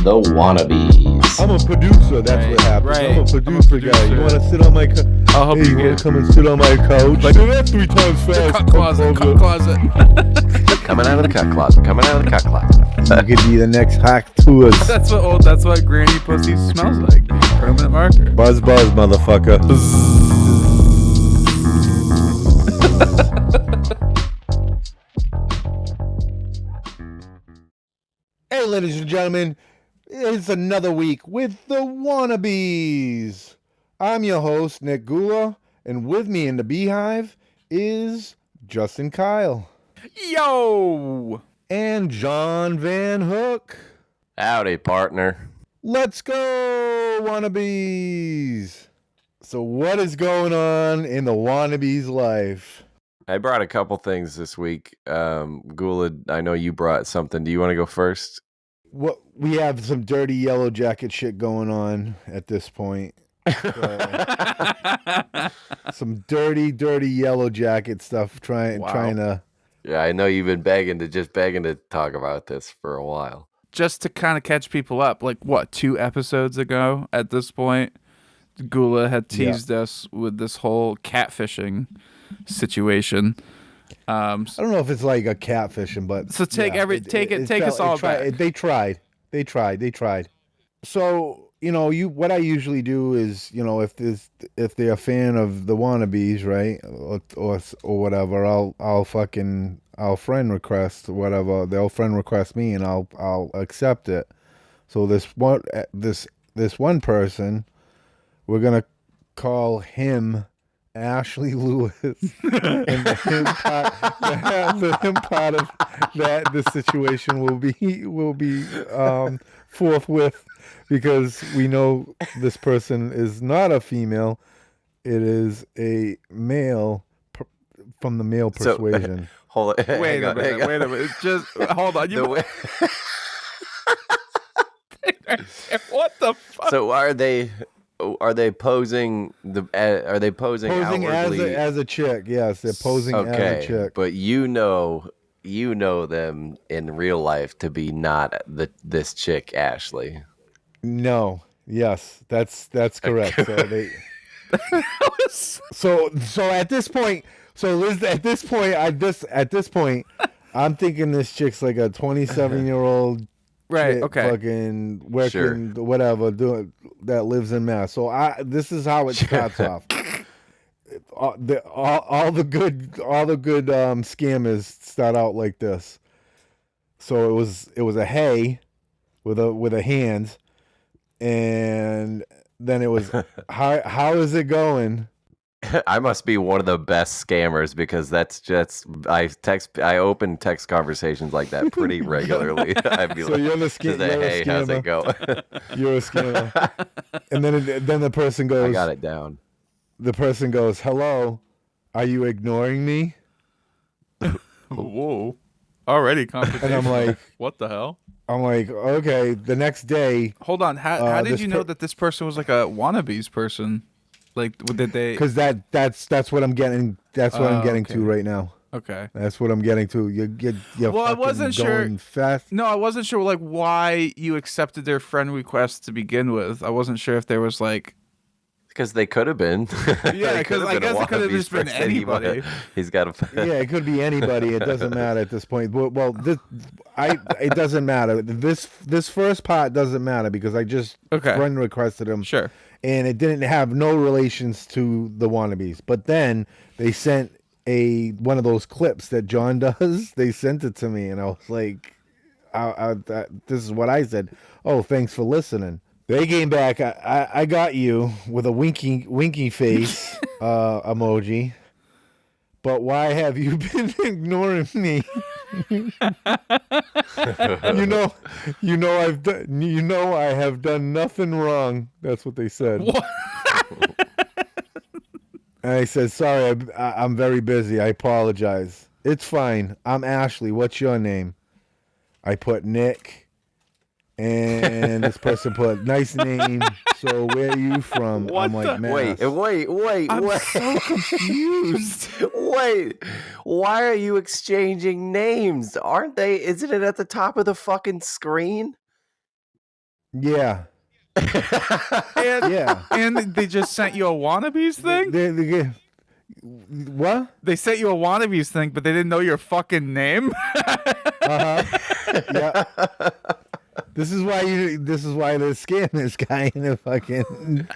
the Wannabeez. I'm a producer. That's what happens. Right. I'm a producer guy. You want to sit on my couch? I'll help you want get to come and sit on my couch? Like- Say that 3 times fast. cut closet. Cut closet. Coming out of the cut closet. Coming out of the cut closet. You could be the next hack to us. That's what granny pussy smells like. Permanent marker. Buzz, motherfucker. Hey, ladies and gentlemen, it's another week with the Wannabeez. I'm your host, Nick Gula, and with me in the beehive is Justin Kyle Yo. and John Van Hook. Howdy, partner. Let's go, Wannabeez. So what is going on in the Wannabeez life? I brought a couple things this week. Gula, I know you brought something. Do you want to go first? What we have some dirty yellow jacket shit going on at this point. Some dirty yellow jacket stuff trying to. Yeah, I know you've been begging to talk about this for a while. Just to kind of catch people up, like what, 2 episodes ago at this point, Gula had teased us with this whole catfishing situation. I don't know if it's like a catfishing, but So take us all back. They tried. So what I usually do is, if they're a fan of the Wannabeez, right, or whatever, I'll friend request whatever. They'll friend request me, and I'll accept it. So this one person, we're gonna call him Ashley Lewis, and the him part of that the situation will be forthwith, because we know this person is not a female; it is a male from the male persuasion. Hold on. Wait a minute. Just hold on. What the fuck? So are they posing outwardly as a chick? Yes, they're posing as a chick. But you know them in real life to be not this chick Ashley. No. Yes, that's correct. So they. So at this point, Liz, at this point, I'm thinking this chick's like a 27-year-old. Right. chick, Okay. Fucking working, whatever, doing that lives in Mass. So this is how it starts off. All the good scammers start out like this. So it was a hey with a hand, and then it was how is it going? I must be one of the best scammers, because I open text conversations like that pretty regularly. I'd be So like, you're the hey, how's it go? You're a scammer. And then the person goes, I got it down. The person goes, hello, are you ignoring me? Whoa. Already complicated. And I'm like, what the hell? I'm like, okay. The next day, Hold on. How did this you know that this person was like a Wannabeez person? Like, did they? because that's what I'm getting. That's what I'm getting to right now. Okay. That's what I'm getting to. You're Well, I wasn't going sure. fast. No, I wasn't sure like why you accepted their friend request to begin with. I wasn't sure if there was like. Because they could have been. Yeah, because I guess it could have just been anybody. He's got a. Yeah, it could be anybody. It doesn't matter at this point. Well, it doesn't matter. This first part doesn't matter because I just friend requested him. Sure. And it didn't have no relations to the Wannabeez. But then they sent one of those clips that John does. They sent it to me, and I was like, "This is what I said." Oh, thanks for listening. They came back. I got you with a winky face emoji. But why have you been ignoring me? I have done nothing wrong. That's what they said. What? And I said, sorry, I'm very busy. I apologize. It's fine. I'm Ashley. What's your name? I put Nick. And this person put, nice name. So where are you from? What I'm like, Mass. Wait. I'm so confused. Wait. Why are you exchanging names? Aren't they? Isn't it at the top of the fucking screen? Yeah. And Yeah. and they just sent you a Wannabeez thing. What? They sent you a Wannabeez thing, but they didn't know your fucking name. Yeah. This is why they scam this guy in the fucking.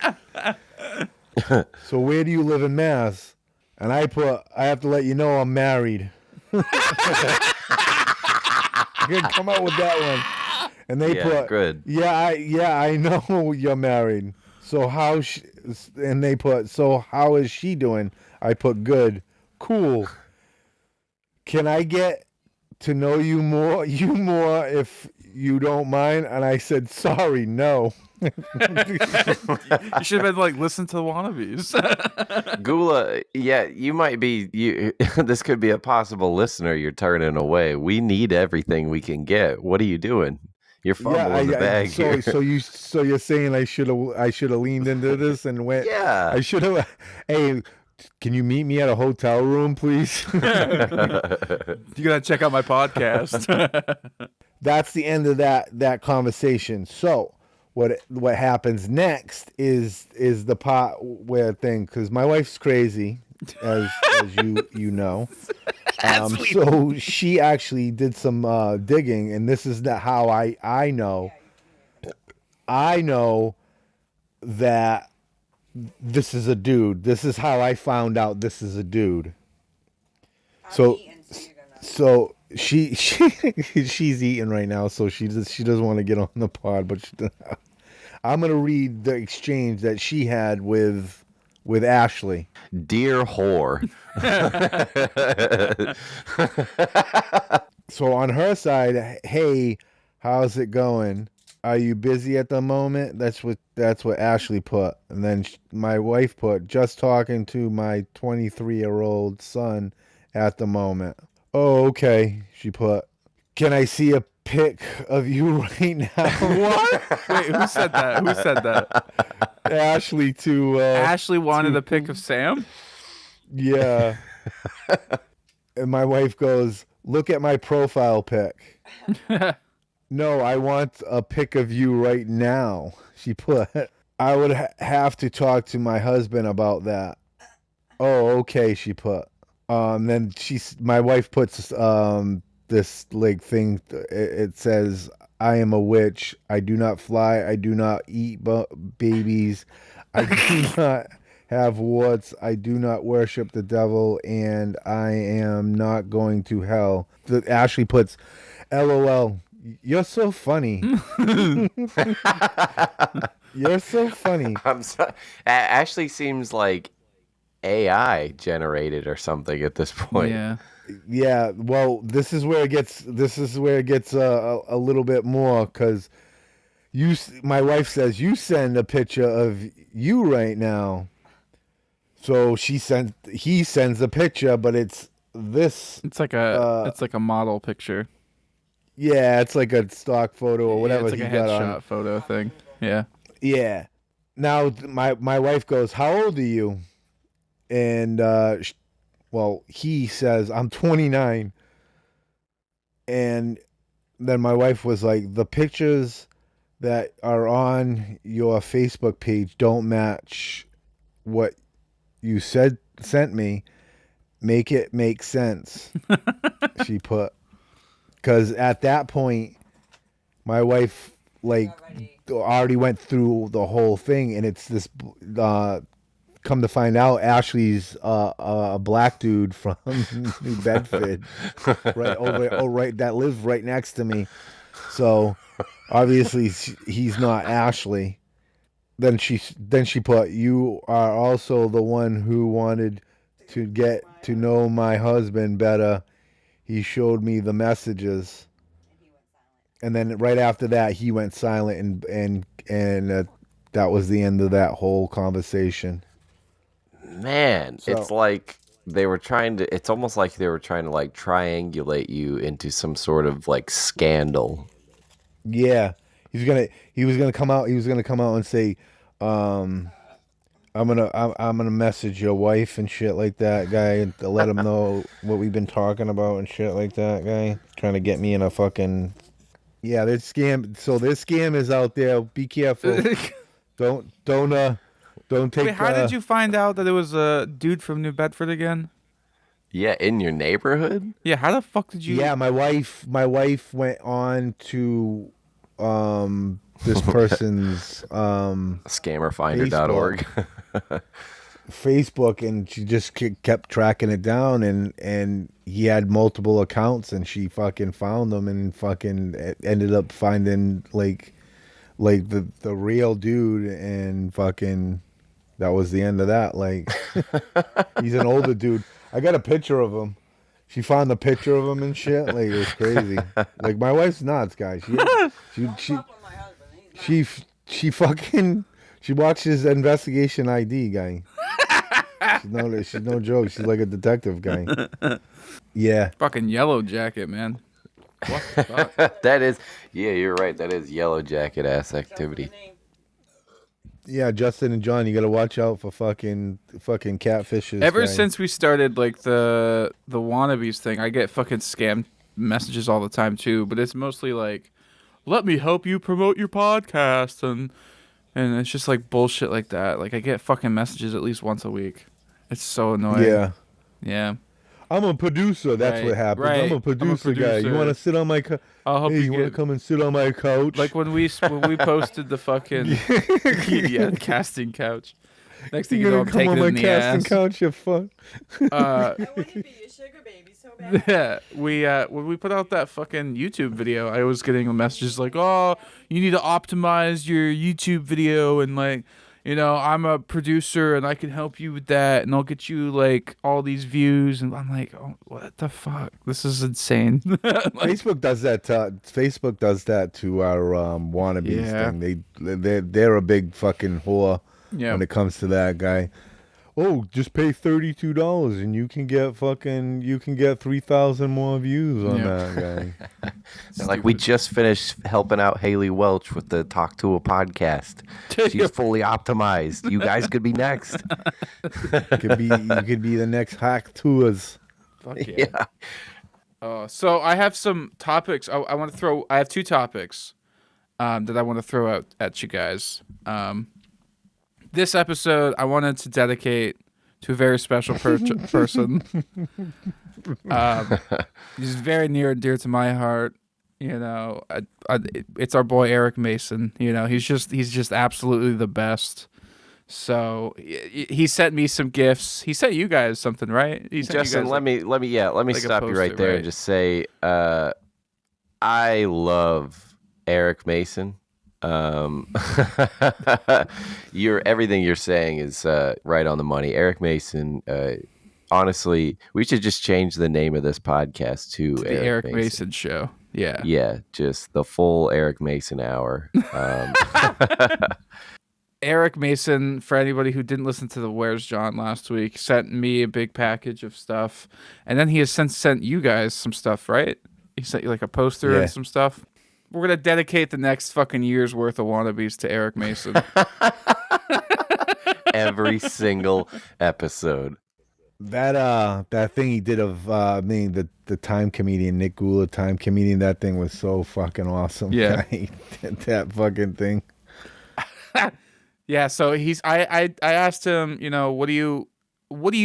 So where do you live in Mass? And I have to let you know I'm married. You're gonna come out with that one. And they Yeah, good. I know you're married. So and they put, so how is she doing? I put good. Cool. Can I get to know you more if you don't mind? And I said, sorry, no. You should have been like, listen to the Wannabeez. Gula, yeah, you might be you. This could be a possible listener you're turning away. We need everything we can get. What are you doing? You're fumbling the bag here. So you're saying I should have leaned into this and went. Yeah. I should have. Hey, can you meet me at a hotel room, please? You gotta check out my podcast. That's the end of that conversation. So what happens next is the part where because my wife's crazy, as you know. So she actually did some digging, and this is how I know. I know that this is a dude. This is how I found out this is a dude. So she's eating right now, so she doesn't want to get on the pod, but I'm gonna read the exchange that she had with Ashley. Dear whore. So on her side, hey, how's it going? Are you busy at the moment? That's what Ashley put, and then my wife put, just talking to my 23-year-old son at the moment. Oh, okay. She put, can I see a pic of you right now? What? Wait, who said that? Who said that? Ashley to Ashley wanted a pic of Sam? Yeah. And my wife goes, look at my profile pic. No, I want a pic of you right now. She put, I would have to talk to my husband about that. Oh, okay, she put. Then my wife puts this like thing. It says, I am a witch. I do not fly. I do not eat babies. I do not have warts. I do not worship the devil, and I am not going to hell. Ashley puts, LOL. You're so funny. You're so funny. I'm sorry. Ashley seems like AI generated or something at this point. Yeah. Yeah, well, this is where it gets a little bit more, because my wife says you send a picture of you right now. So he sends a picture, but it's this. It's like a model picture. Yeah, it's like a stock photo or whatever. Yeah, it's like a headshot photo thing. Yeah. Yeah. Now my wife goes, how old are you? And he says, I'm 29. And then my wife was like, the pictures that are on your Facebook page don't match what you sent me. Make it make sense. She put, because at that point, my wife already went through the whole thing, and it's this. Come to find out, Ashley's a black dude from New Bedford, right that lives right next to me. So obviously he's not Ashley. Then she put, you are also the one who wanted to get to know my husband better. He showed me the messages, and then right after that he went silent, and that was the end of that whole conversation. Man, it's like it's almost like they were trying to like triangulate you into some sort of like scandal. Yeah. He was gonna come out and say, I'm gonna message your wife and shit like that, guy, to let him know what we've been talking about and shit like that, guy. Trying to get me in a fucking Yeah, there's scam. So this scam is out there. Be careful. Don't Wait, take. how did you find out that it was a dude from New Bedford again? Yeah, in your neighborhood? Yeah, how the fuck did you? Yeah, my wife went on to this person's Scammerfinder.org. Facebook, and she just kept tracking it down, and he had multiple accounts, and she fucking found them, and fucking ended up finding like the real dude, and fucking that was the end of that. Like, he's an older dude. I got a picture of him. She found the picture of him and shit. Like, it was crazy. Like, my wife's nuts, guys. She she fucking she watches Investigation ID, guy. She's no joke. She's like a detective guy. Yeah. Fucking Yellow Jacket, man. What the fuck? That is, yeah, you're right. That is Yellow Jacket ass activity. Yeah, Justin and John, you gotta watch out for fucking catfishes. Ever guy. since we started like the Wannabeez thing, I get fucking scam messages all the time too. But it's mostly like, "Let me help you promote your podcast," and it's just like bullshit like that. Like, I get fucking messages at least once a week. It's so annoying. Yeah. Yeah. I'm a producer. That's Right, what happens. right. I'm a producer guy. You want to sit on my I'll help Hey, you you want to get come and sit on my couch? like when we posted the fucking casting couch. Next thing you You're know, I'm gonna come taking on it my in the casting ass. couch, you fuck. Uh, I want to be your sugar baby so bad. Yeah, when we put out that fucking YouTube video, I was getting messages like, "Oh, you need to optimize your YouTube video, and like, you know, I'm a producer and I can help you with that, and I'll get you like all these views." And I'm like, "Oh, what the fuck? This is insane." Like, Facebook does that. Facebook does that to our Wannabeez Yeah. thing. They're a big fucking whore yeah, when it comes to that guy. Oh, just pay $32 and you can get 3,000 more views on Yeah. that guy. They're like, we just finished helping out Haley Welch with the Talk to a podcast. She's fully optimized. You guys could be next. You could be the next hack tours. fuck yeah. So I have some topics. I want to throw. I have two topics that I want to throw out at you guys. This episode I wanted to dedicate to a very special person. He's very near and dear to my heart. You know, it's our boy Eric Mason. You know, he's just absolutely the best. So he sent me some gifts. He sent you guys something, right? He sent Justin, you guys, let me like a stop you right poster, there right? and just say, I love Eric Mason. Everything you're saying is right on the money. Eric Mason. Honestly, we should just change the name of this podcast to the Eric Mason Show. Yeah. Yeah, just the full Eric Mason hour. Eric Mason, for anybody who didn't listen to the Where's John last week, sent me a big package of stuff, and then he has since sent you guys some stuff, right? He sent you like a poster Yeah. and some stuff. We're gonna dedicate the next fucking year's worth of Wannabeez to Eric Mason. Every single episode. That thing he did of the time comedian Nick Goula, time comedian, that thing was so fucking awesome. Yeah. That fucking thing. Yeah, so I asked him, you know, what do you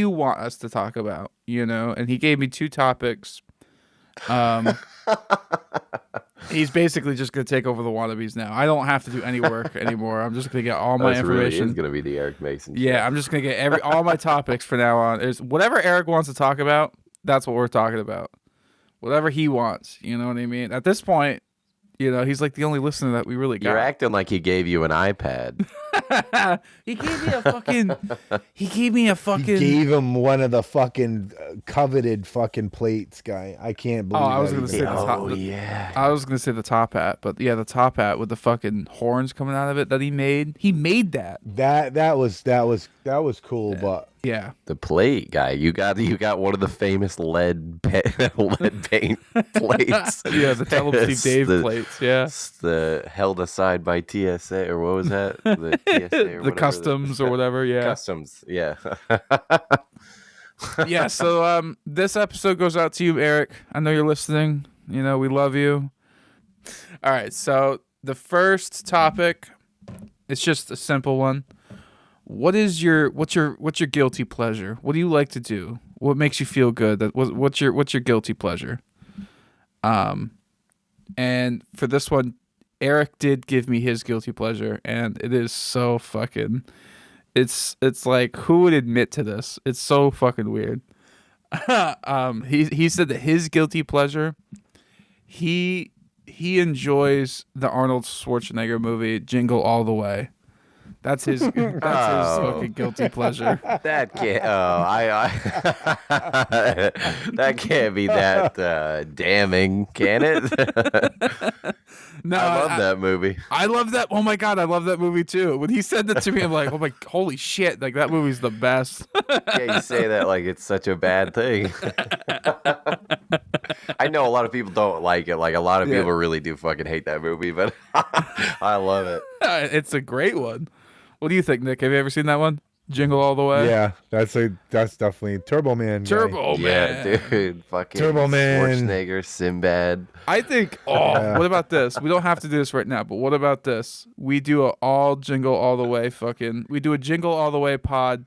want us to talk about? You know, and he gave me two topics. He's basically just gonna take over the Wannabeez now. I don't have to do any work anymore. I'm just gonna get all my This really information. is going to be the Eric Mason show. Yeah, I'm just gonna get all my topics from now on. Is whatever Eric wants to talk about, that's what we're talking about. Whatever he wants, you know what I mean? At this point, you know, he's like the only listener that we really got. You're acting like he gave you an iPad. He gave me a fucking. He gave him one of the fucking coveted fucking plates, guy. I can't believe. I was that gonna he say did the that. top. yeah. I was gonna say the top hat, but yeah, the top hat with the fucking horns coming out of it that he made. He made that. That was cool, but Yeah. The plate guy. You got one of the famous lead paint plates. Yeah, the Tell 'em Steve Dave the- plates. Yeah. It's the held aside by TSA, or what was that? The TSA or The whatever customs or whatever. Yeah. Customs, yeah. Yeah. So this episode goes out to you, Eric. I know you're listening. You know we love you. All right, so the first topic, it's just a simple one. What's your guilty pleasure? What do you like to do? What makes you feel good? What's your guilty pleasure? And for this one, Eric did give me his guilty pleasure, and it is so fucking. It's like, who would admit to this? It's so fucking weird. He said that his guilty pleasure, he enjoys the Arnold Schwarzenegger movie Jingle All the Way. That's his fucking guilty pleasure. That can't. That can't be that damning, can it? No, I love that movie. I love that. Oh my god, I love that movie too. When he said that to me, I'm like, oh my, holy shit! Like, that movie's the best. Yeah, you say that like it's such a bad thing. I know a lot of people don't like it. Like, a lot of people really do fucking hate that movie, but I love it. It's a great one. What do you think, Nick? Have you ever seen that one? Jingle All the Way? Yeah, that's definitely Turbo Man. Turbo Man. Yeah, dude. Fucking Turbo Man. Schwarzenegger, Sinbad. I think, what about this? We don't have to do this right now, but what about this? We do we do a Jingle All the Way pod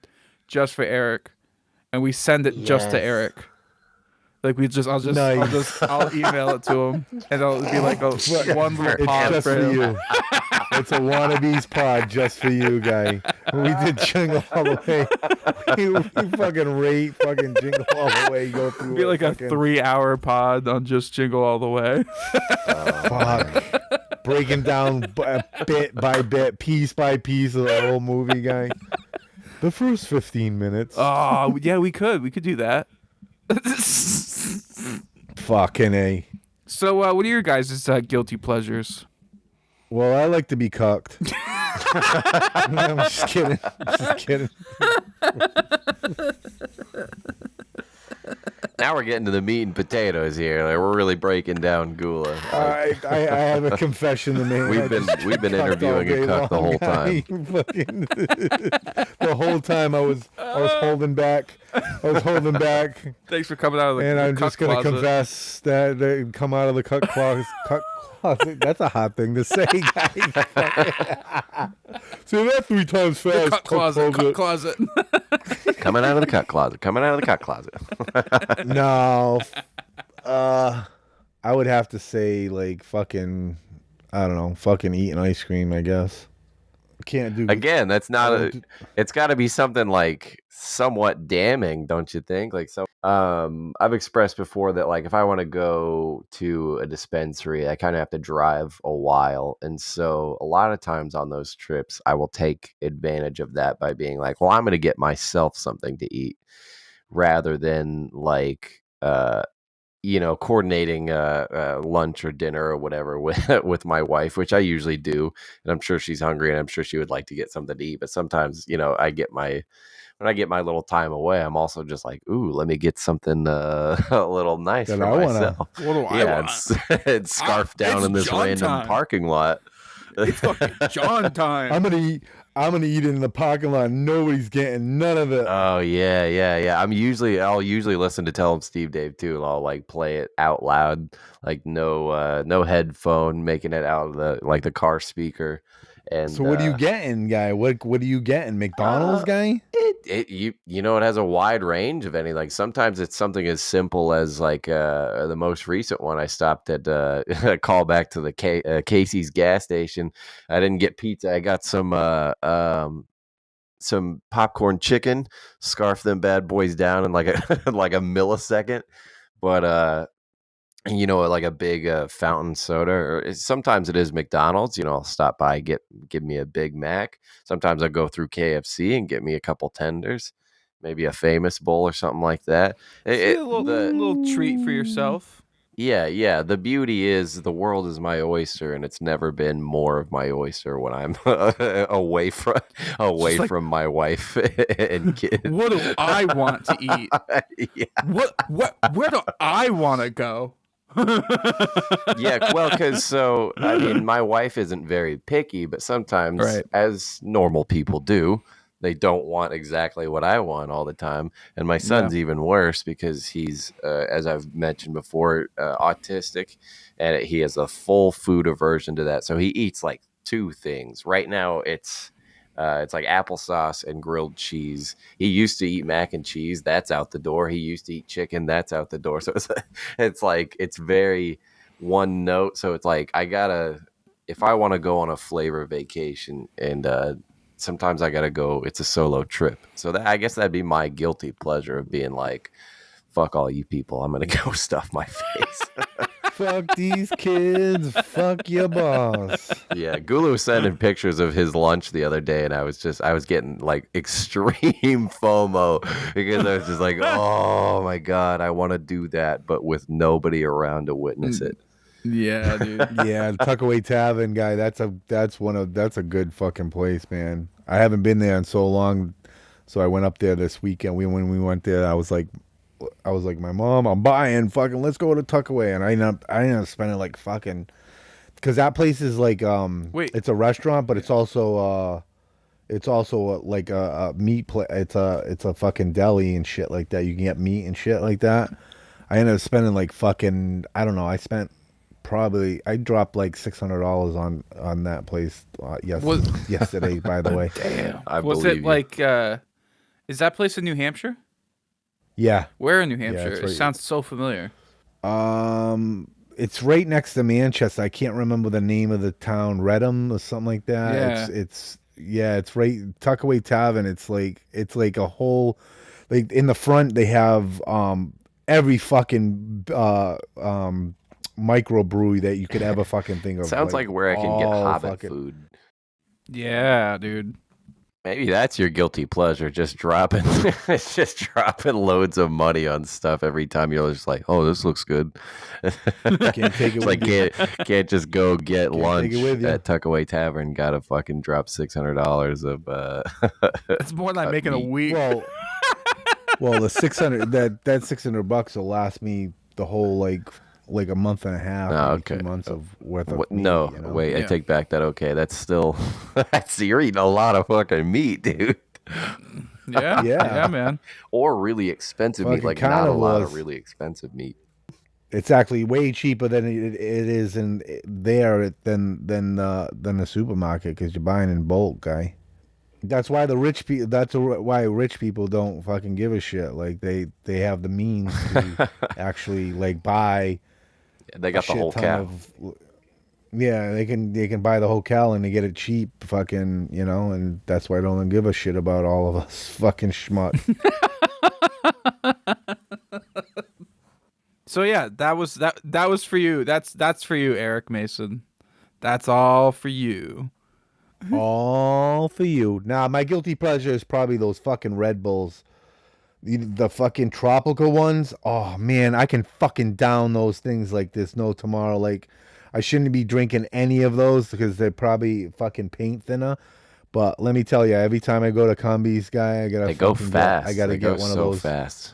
just for Eric, and we send it just to Eric. Like, I'll email it to him, and it'll be like one little pod just for him. you. It's a Wannabeez pod just for you, guy. We did Jingle All the Way. You fucking rate fucking Jingle All the Way. Go through. Be like a 3-hour pod on just Jingle All the Way. Fuck. Breaking down bit by bit, piece by piece of the whole movie, guy. The first 15 minutes. Oh yeah, we could do that. Fucking A. So, what are your guys' guilty pleasures? Well, I like to be cucked. I'm just kidding. Now we're getting to the meat and potatoes here. Like, we're really breaking down Gula. I have a confession to make. We've been interviewing a cuck the whole time. The whole time I was holding back. Thanks for coming out of the And I'm cuck just gonna closet. confess that they come out of the cuck closet. That's a hot thing to say, guys. Say that 3 times fast. Cuck closet. Coming out of the cuck closet. No. I would have to say, like, fucking, I don't know, fucking eating ice cream, I guess. Can't do. Again, that's not it's got to be something like somewhat damning, don't you think? Like, so I've expressed before that, like, if I want to go to a dispensary, I kind of have to drive a while, and so a lot of times on those trips I will take advantage of that by being like, well, I'm going to get myself something to eat rather than, like, coordinating lunch or dinner or whatever with my wife, which I usually do. And I'm sure she's hungry and I'm sure she would like to get something to eat. But sometimes, when I get my little time away, I'm also just like, ooh, let me get something a little nice That for I wanna- myself. What do I want? It's scarfed down It's in this John random time. parking lot. It's fucking John time. I'm gonna eat it in the parking lot. Nobody's getting none of it. Oh yeah. I'll usually listen to Tell 'em Steve Dave too, and I'll like play it out loud, like no headphone, making it out of the car speaker. And So what are you getting, guy? What are you getting? McDonald's, guy? it has a wide range of any. Like, sometimes it's something as simple as like the most recent one. I stopped at a call back to the Casey's gas station. I didn't get pizza. I got some popcorn chicken. Scarf them bad boys down in like a like a millisecond. But like a big fountain soda, or sometimes it is McDonald's. I'll stop by, give me a Big Mac. Sometimes I go through KFC and get me a couple tenders, maybe a Famous Bowl or something like that. A little treat for yourself. Yeah. The beauty is the world is my oyster, and it's never been more of my oyster when I'm away from my wife and kids. What do I want to eat? Yeah. Where do I want to go? Yeah, well, because my wife isn't very picky, but sometimes, Right. as normal people do, They don't want exactly what I want all the time. And my son's even worse because he's, as I've mentioned before, autistic, and he has a full food aversion to that. So he eats like 2 things. Right now, it's like applesauce and grilled cheese. He used to eat mac and cheese. That's out the door. He used to eat chicken. That's out the door. So it's like it's very one note. So it's like if I want to go on a flavor vacation and sometimes I gotta go. It's a solo trip, so I guess that'd be my guilty pleasure of being like, "Fuck all you people, I'm gonna go stuff my face." Fuck these kids. Fuck your boss. Yeah, Gulu was sending pictures of his lunch the other day, and I was getting like extreme FOMO because I was just like, "Oh my god, I want to do that, but with nobody around to witness it." Yeah, dude. Yeah, the Tuckaway Tavern guy. That's a good fucking place, man. I haven't been there in so long, so I went up there this weekend. When we went there, I was like, my mom, I'm buying fucking. Let's go to Tuckaway, and I ended up spending like fucking, because that place is like Wait. it's a restaurant, but it's also like a meat place. It's a fucking deli and shit like that. You can get meat and shit like that. I ended up spending like fucking, I don't know. I dropped like $600 on that place yesterday. By the way, Damn, Was it like? Is that place in New Hampshire? yeah, Where in New Hampshire? it's It right- sounds so familiar. it's right next to Manchester. I can't remember the name of the town, Redham or something like that. Yeah. It's right Tuckaway Tavern. It's like a whole, like in the front they have every fucking microbrewery that you could ever fucking think of. Sounds like where I can get all Hobbit fucking- food. Yeah, dude. Maybe that's your guilty pleasure, just dropping loads of money on stuff every time you're just like, oh, this looks good. Can't take it It's like with you. can't just go get Can't lunch take it with you. at Tuckaway Tavern. Gotta fucking drop $600 of That's more than I'm making a meat. week. Well, the 600 that $600 will last me the whole like a month and a half, Oh, maybe okay. 2 months of worth of What? meat, No, you know? wait, I Yeah. take back that. Okay, that's still you're eating a lot of fucking meat, dude. Yeah, Yeah. man. Or really expensive meat, Fucking like not a lot of carnivores. really expensive meat. It's actually way cheaper than it is in there than the supermarket, because you're buying in bulk, guy. That's why why rich people don't fucking give a shit. Like they have the means to actually like buy. They got the whole cow. Yeah, they can buy the whole cow and they get it cheap, fucking, you know, and that's why I don't give a shit about all of us fucking schmuck. So yeah, that was for you. That's for you, Eric Mason. That's all for you. All for you. Now, my guilty pleasure is probably those fucking Red Bulls. The fucking tropical ones. Oh, man, I can fucking down those things like there's no tomorrow. Like, I shouldn't be drinking any of those because they're probably fucking paint thinner. But let me tell you, every time I go to Combi's, guy, I gotta They go fucking fast. I gotta They get go one so of those. fast.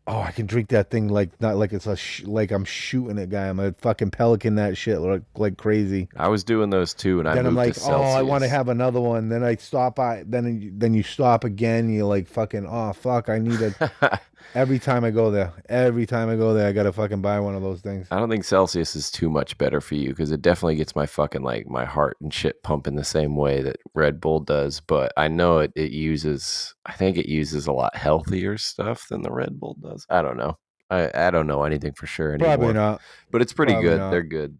Oh, I can drink that thing like not like it's like I'm shooting it, guy. I'm a fucking pelican that shit like crazy. I was doing those too, and I Then moved I'm like, to oh, I want to Celsius. have another one. Then I stop by. Then you stop again. You're like, fucking, oh fuck, I need a. Every time I go there, I gotta fucking buy one of those things. I don't think Celsius is too much better for you because it definitely gets my fucking like my heart and shit pumping the same way that Red Bull does. But I know it uses. I think it uses a lot healthier stuff than the Red Bull does. I don't know. I don't know anything for sure anymore. Probably not. But it's pretty Probably good. not. They're good.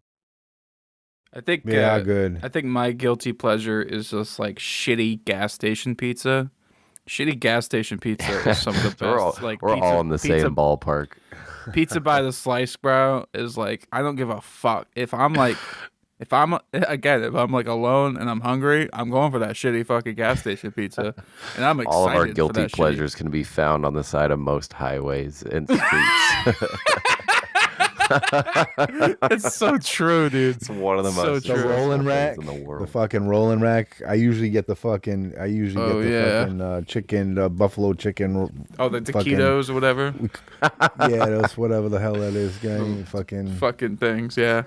I think Yeah, good. I think my guilty pleasure is just like shitty gas station pizza. Shitty gas station pizza is some of the best. We're all, like we're pizza, all in the pizza, same ballpark. Pizza by the slice, bro, is like I don't give a fuck. If I'm like alone and I'm hungry, I'm going for that shitty fucking gas station pizza, and I'm excited. All of our for guilty that pleasures can be found on the side of most highways and streets. It's so true, dude. It's one of the So most true. The True. rolling rack, in the the world. fucking rolling rack. I usually get the fucking. Oh, yeah. Fucking chicken, buffalo chicken. Oh, the fucking- taquitos or whatever. Yeah, that's whatever the hell that is, guy. Fucking. Fucking things, yeah.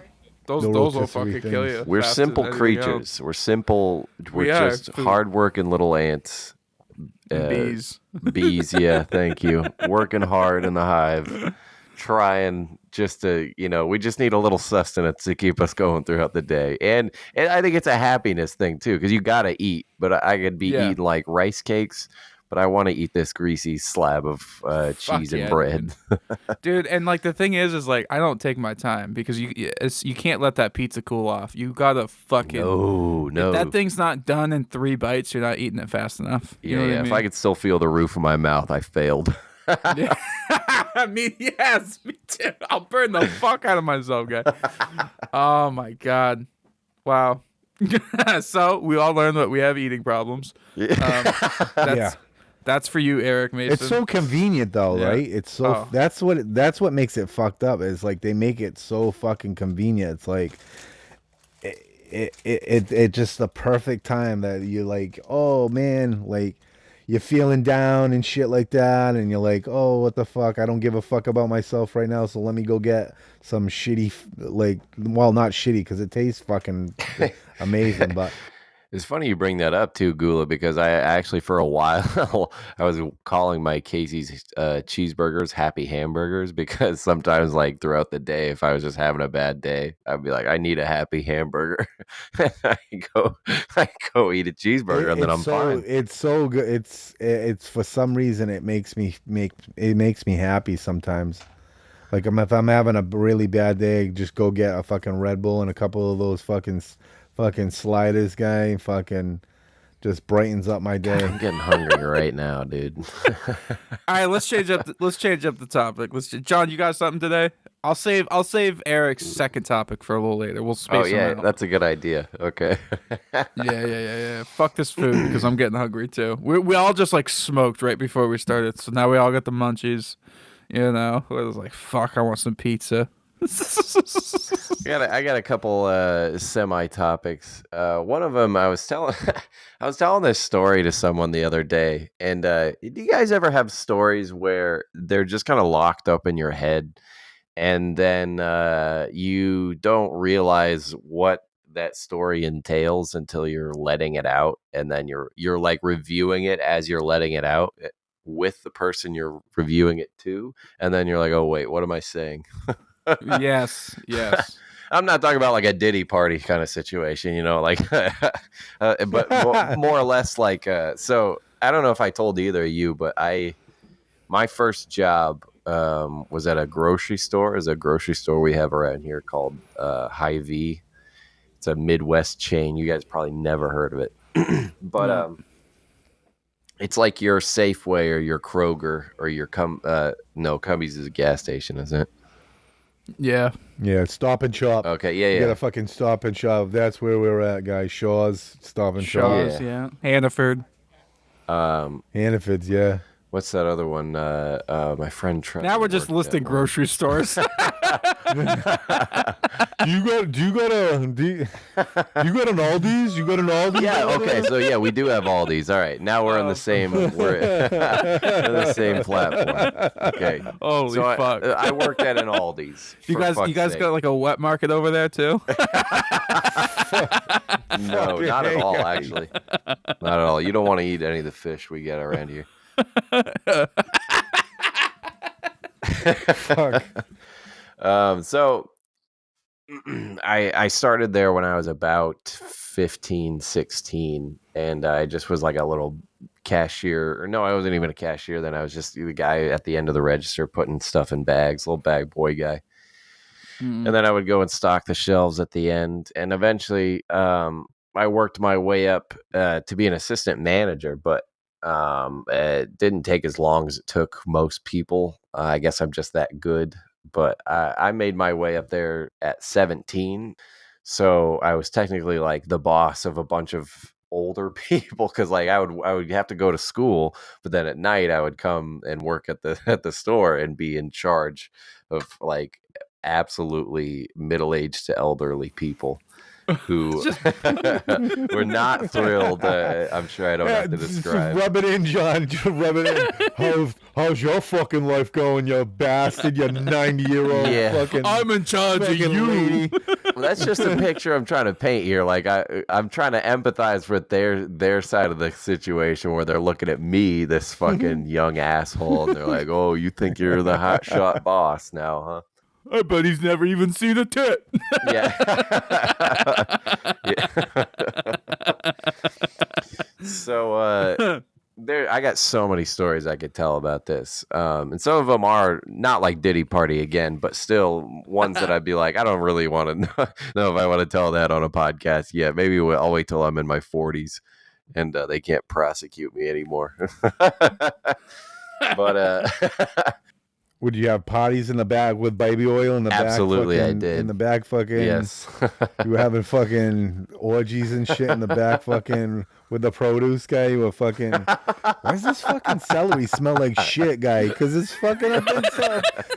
Those the will rotisserie fucking kill things. you. We're faster than simple anything else. creatures. We're simple. We're We are. just hardworking little ants. Bees. Bees, yeah, thank you. Working hard in the hive, trying just to, we just need a little sustenance to keep us going throughout the day. And I think it's a happiness thing too, because you gotta eat. But I could be Yeah. eating like rice cakes, but I want to eat this greasy slab of cheese and yeah, bread. Dude, and like the thing is like I don't take my time because you can't let that pizza cool off. You gotta fucking No. If that thing's not done in 3 bites, you're not eating it fast enough. You know what I mean? If I could still feel the roof of my mouth, I failed. Yeah. Me too. I'll burn the fuck out of myself, guy. Oh my god. Wow. So we all learned that we have eating problems. That's for you, Eric Mason. It's so convenient though, Yeah. right? It's so that's what makes it fucked up. Is like they make it so fucking convenient. It's like it just the perfect time that you're like, oh man, like you're feeling down and shit like that, and you're like, oh, what the fuck? I don't give a fuck about myself right now, so let me go get some shitty, not shitty because it tastes fucking amazing, but. It's funny you bring that up too, Gula, because I actually for a while I was calling my Casey's cheeseburgers happy hamburgers because sometimes like throughout the day, if I was just having a bad day, I'd be like, I need a happy hamburger. I go eat a cheeseburger and then I'm fine. It's so good. It's for some reason it makes me happy sometimes. Like if I'm having a really bad day, just go get a fucking Red Bull and a couple of those fucking sliders, guy. Fucking just brightens up my day. I'm getting hungry right now, dude. All right, let's change up the topic. John, you got something today? I'll save Eric's second topic for a little later. We'll space them out. That's a good idea. Okay. Yeah. Fuck this food because I'm getting hungry too. We all just like smoked right before we started, so now we all got the munchies. It was like, fuck, I want some pizza. I got a couple semi topics. One of them I was telling this story to someone the other day, and do you guys ever have stories where they're just kind of locked up in your head, and then you don't realize what that story entails until you're letting it out, and then you're like reviewing it as you're letting it out with the person you're reviewing it to, and then you're like, oh wait, what am I saying? Yes. I'm not talking about like a Diddy party kind of situation, like, but more or less like, so I don't know if I told either of you, but my first job was at a grocery store. It's a grocery store we have around here called Hy-Vee. It's a Midwest chain. You guys probably never heard of it, but it's like your Safeway or your Kroger or your Cumbies is a gas station, isn't it? Yeah, Stop and Shop. Okay, yeah. You got a fucking Stop and Shop. That's where we're at, guys. Shaw's, Stop and Shop. Shaw's, yeah. Hannaford. Hannaford's, yeah. What's that other one? My friend Trevor. Now we're just listing grocery stores. Do you got an Aldi's? You got an Aldi's? Yeah. Okay. So yeah, we do have Aldi's. All right. Now we're on the same. We're on the same platform. Okay. Holy so fuck! I worked at an Aldi's. You guys got like a wet market over there too? No, not at all. Actually, not at all. You don't want to eat any of the fish we get around here. Fuck. So I started there when I was about 15, 16, and I just was like a little cashier. Or no, I wasn't even a cashier then. I was just the guy at the end of the register putting stuff in bags, little bag boy guy. And then I would go and stock the shelves at the end. And eventually I worked my way up to be an assistant manager, but it didn't take as long as it took most people. I guess I'm just that good, but I made my way up there at 17. So I was technically like the boss of a bunch of older people because like I would have to go to school, but then at night I would come and work at the store and be in charge of like absolutely middle-aged to elderly people. who were not thrilled. I'm sure I don't have to just describe. rub it in, John. Just rub it in. How's your fucking life going, you bastard? You 90-year-old Yeah. fucking. I'm in charge of fucking you. lady. Well, that's just a picture I'm trying to paint here. Like I'm trying to empathize with their side of the situation where they're looking at me, this fucking young asshole, and they're like, "Oh, you think you're the hotshot boss now, huh?" I bet he's never even seen a tit. Yeah. Yeah. So I got so many stories I could tell about this. And some of them are not like Diddy Party again, but still ones that I'd be like, I don't really want to know if I want to tell that on a podcast yet. Maybe I'll wait till I'm in my 40s and they can't prosecute me anymore. But Would you have parties in the back with baby oil in the absolutely, back? I Fucking, did. in the back, fucking. Yes. You were having fucking orgies and shit in the back, fucking with the produce guy. You were fucking. Why does this fucking celery smell like shit, guy? Because it's fucking up.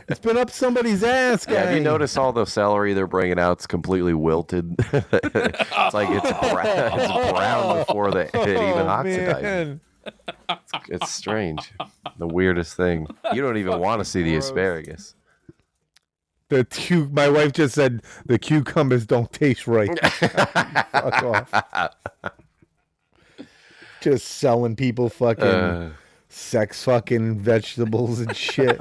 It's been up somebody's ass, guy. Yeah, have you noticed all the celery they're bringing out? It's completely wilted. It's like it's brown before it even oxidizes. Man. It's strange. The weirdest thing. You don't even want to see the asparagus. My wife just said the cucumbers don't taste right. Fuck off. Just selling people fucking sex fucking vegetables and shit.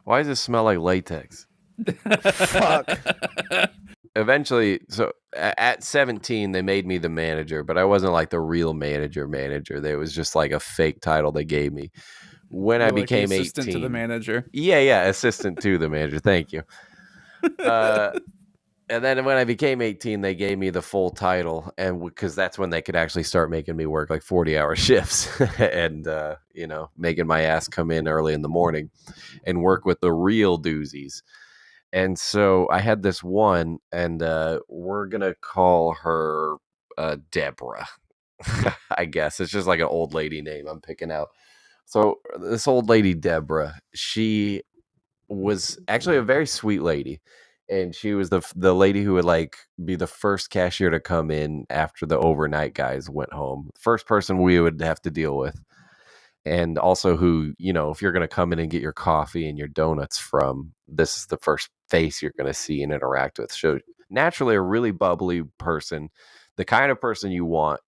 Why does it smell like latex? Fuck. Eventually, so at 17, they made me the manager, but I wasn't like the real manager. There was just like a fake title they gave me. When I You're like the became assistant 18, to the manager. Yeah, assistant to the manager. Thank you. And then when I became 18, they gave me the full title, and because that's when they could actually start making me work like 40-hour shifts and making my ass come in early in the morning and work with the real doozies. And so I had this one, and we're gonna call her Deborah. I guess it's just like an old lady name I'm picking out. So this old lady Deborah, she was actually a very sweet lady, and she was the lady who would like be the first cashier to come in after the overnight guys went home. First person we would have to deal with. And also who, if you're going to come in and get your coffee and your donuts from, this is the first face you're going to see and interact with. So naturally a really bubbly person, the kind of person you want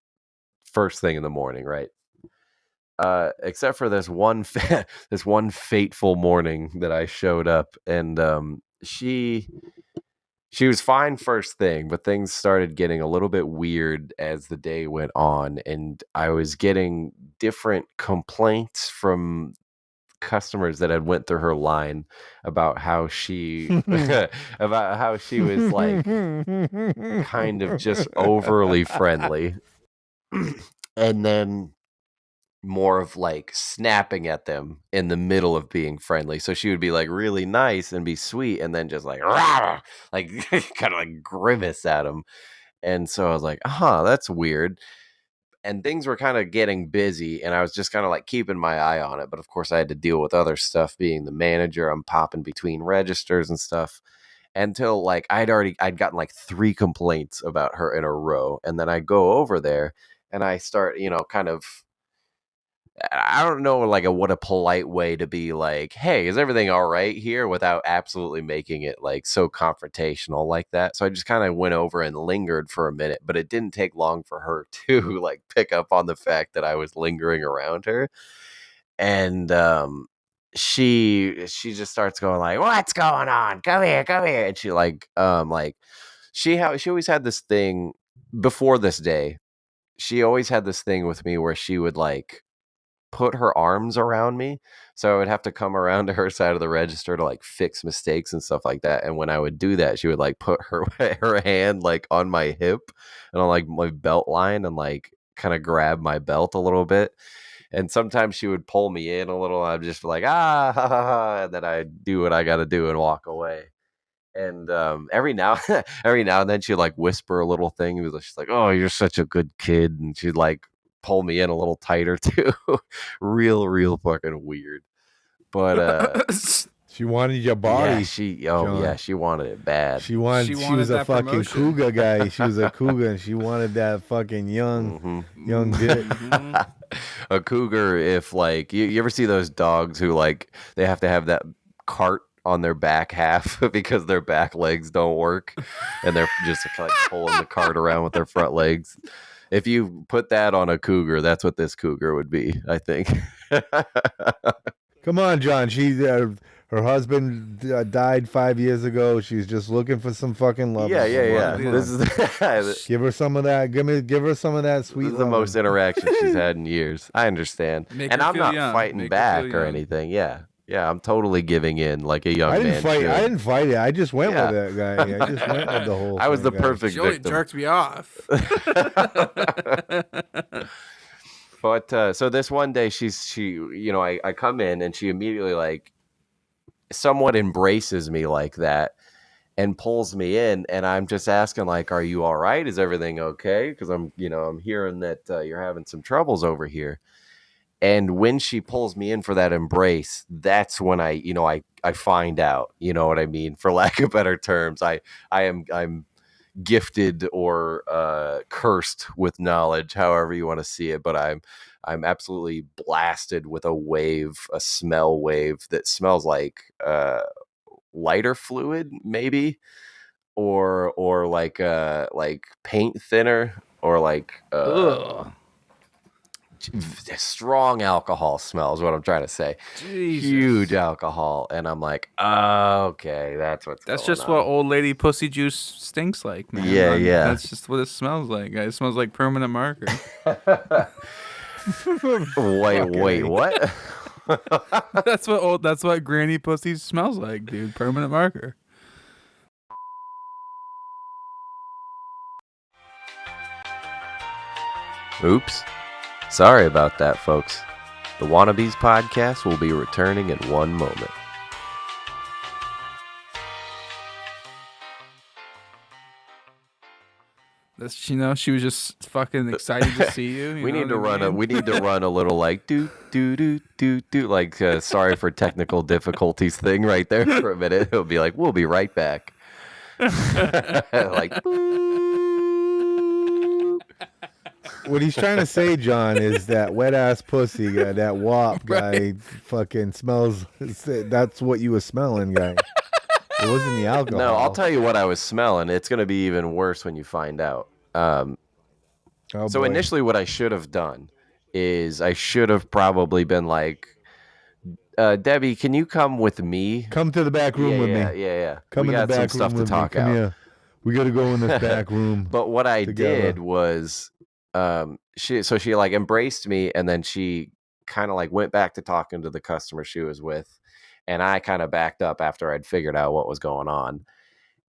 first thing in the morning, right? Except for this one fateful morning that I showed up, and she was fine first thing, but things started getting a little bit weird as the day went on, and I was getting different complaints from customers that had went through her line about how she was like kind of just overly friendly, and then more of like snapping at them in the middle of being friendly. So she would be like really nice and be sweet, and then just like "Rah!" Like kind of like grimace at them. And so I was like, that's weird. And things were kind of getting busy, and I was just kind of like keeping my eye on it. But of course I had to deal with other stuff. Being the manager, I'm popping between registers and stuff until like I'd gotten like 3 complaints about her in a row. And then I go over there and I start, kind of, I don't know, like what a polite way to be like, hey, is everything all right here, without absolutely making it like so confrontational like that. So I just kind of went over and lingered for a minute, but it didn't take long for her to like pick up on the fact that I was lingering around her. And she just starts going like, what's going on? Come here. And she she always had this thing before this day. She always had this thing with me where she would like put her arms around me, so I would have to come around to her side of the register to like fix mistakes and stuff like that. And when I would do that, she would like put her hand like on my hip and on like my belt line and like kind of grab my belt a little bit. And sometimes she would pull me in a little. I'd just be like, ha, ha, ha, and then I do what I got to do and walk away. And every now and then she'd like whisper a little thing. She's like, oh, you're such a good kid. And she'd like pull me in a little tighter too. real fucking weird. But She wanted your body. Yeah, John. she wanted it bad. She was wanted a that fucking promotion. cougar guy. She was a cougar, and she wanted that fucking young dick. Mhm. A cougar, if like you ever see those dogs who like they have to have that cart on their back half because their back legs don't work and they're just like pulling the cart around with their front legs. If you put that on a cougar, that's what this cougar would be, I think. Come on, John. Her husband died 5 years ago. She's just looking for some fucking love. Yeah. Wannabe This is Give her some of that. Give her some of that sweet this is the love. most interaction she's had in years. I understand. Make And her I'm feel not young. fighting Make her feel back or young. anything. Yeah. Yeah, I'm totally giving in like a young I didn't man fight. should. I didn't fight it. I just went Yeah. with that guy. I just went with the whole. I was the thing, guys. perfect Joey victim. jerked me off. But so this one day I come in and she immediately like somewhat embraces me like that and pulls me in, and I'm just asking like, are you all right? Is everything okay? Because I'm hearing that you're having some troubles over here. And when she pulls me in for that embrace, that's when I find out, you know what I mean? For lack of better terms, I'm gifted or cursed with knowledge, however you want to see it, but I'm absolutely blasted with a smell wave that smells like lighter fluid, maybe, or like paint thinner, or like Ugh. strong alcohol smell is what I'm trying to say. Jesus. Huge alcohol, and I'm like, oh, okay, that's what's That's going just on. what old lady pussy juice stinks like, man. Yeah, yeah. That's just what it smells like, guys. It smells like permanent marker. Wait, what? That's what granny pussy smells like, dude. Permanent marker. Oops. Sorry about that, folks. The Wannabeez podcast will be returning in one moment. That's she was just fucking excited to see you. We need to run a little like do like sorry for technical difficulties thing right there for a minute. It'll be like we'll be right back. Like What he's trying to say, John, is that wet ass pussy guy, that wop guy, fucking smells. That's what you were smelling, guy. It wasn't the alcohol. no, I'll tell you what I was smelling. It's gonna be even worse when you find out. Oh, So boy. initially, what I should have done is I should have probably been like, Debbie, can you come with me? Come to the back room with me. Yeah. Come We in the got some back room stuff to with talk me. Come out. here. We got to go in this back room. But what I together. did was, she like embraced me, and then she kind of like went back to talking to the customer she was with, and I kind of backed up after I'd figured out what was going on,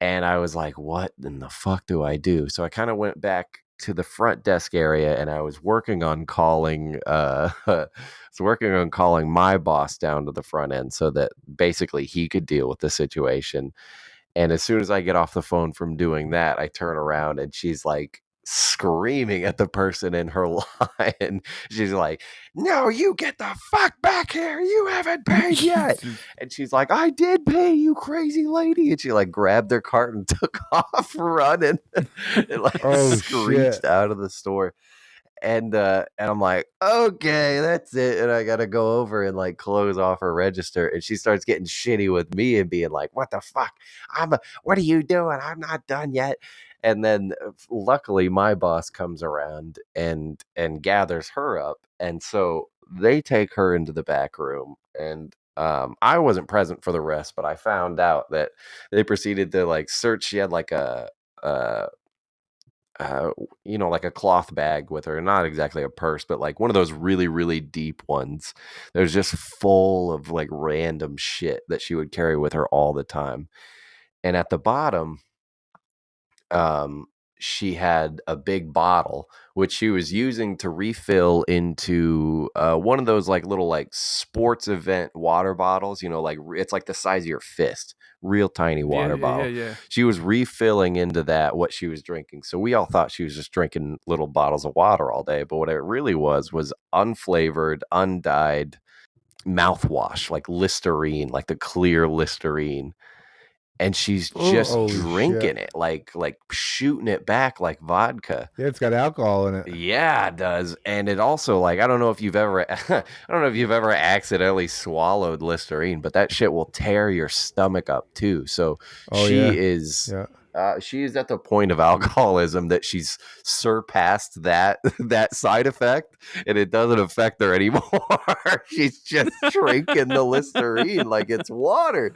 and I was like, "What in the fuck do I do?" So I kind of went back to the front desk area, and I was working on calling, my boss down to the front end so that basically he could deal with the situation. And as soon as I get off the phone from doing that, I turn around and she's like screaming at the person in her line. She's like, "No, you get the fuck back here. You haven't paid yet." And she's like, "I did pay, you crazy lady." And she like grabbed their cart and took off running and like screeched shit. out of the store. And I'm like, okay, that's it. And I gotta go over and like close off her register. And she starts getting shitty with me and being like, "What the fuck? What are you doing? I'm not done yet." And then luckily my boss comes around and gathers her up. And so they take her into the back room. And I wasn't present for the rest, but I found out that they proceeded to like search. She had like uh like a cloth bag with her, not exactly a purse, but like one of those really, really deep ones. There's just full of like random shit that she would carry with her all the time. And at the bottom, she had a big bottle which she was using to refill into one of those like little like sports event water bottles, like it's like the size of your fist, real tiny water bottle. Yeah. She was refilling into that what she was drinking. So we all thought she was just drinking little bottles of water all day, but what it really was unflavored, undyed mouthwash, like Listerine, like the clear Listerine. And she's just Holy drinking shit. it, like shooting it back like vodka. Yeah, it's got alcohol in it. Yeah, it does. And it also, like, I don't know if you've ever accidentally swallowed Listerine, but that shit will tear your stomach up too. So Oh, she yeah. is Yeah. she is at the point of alcoholism that she's surpassed that side effect, and it doesn't affect her anymore. She's just drinking the Listerine like it's water.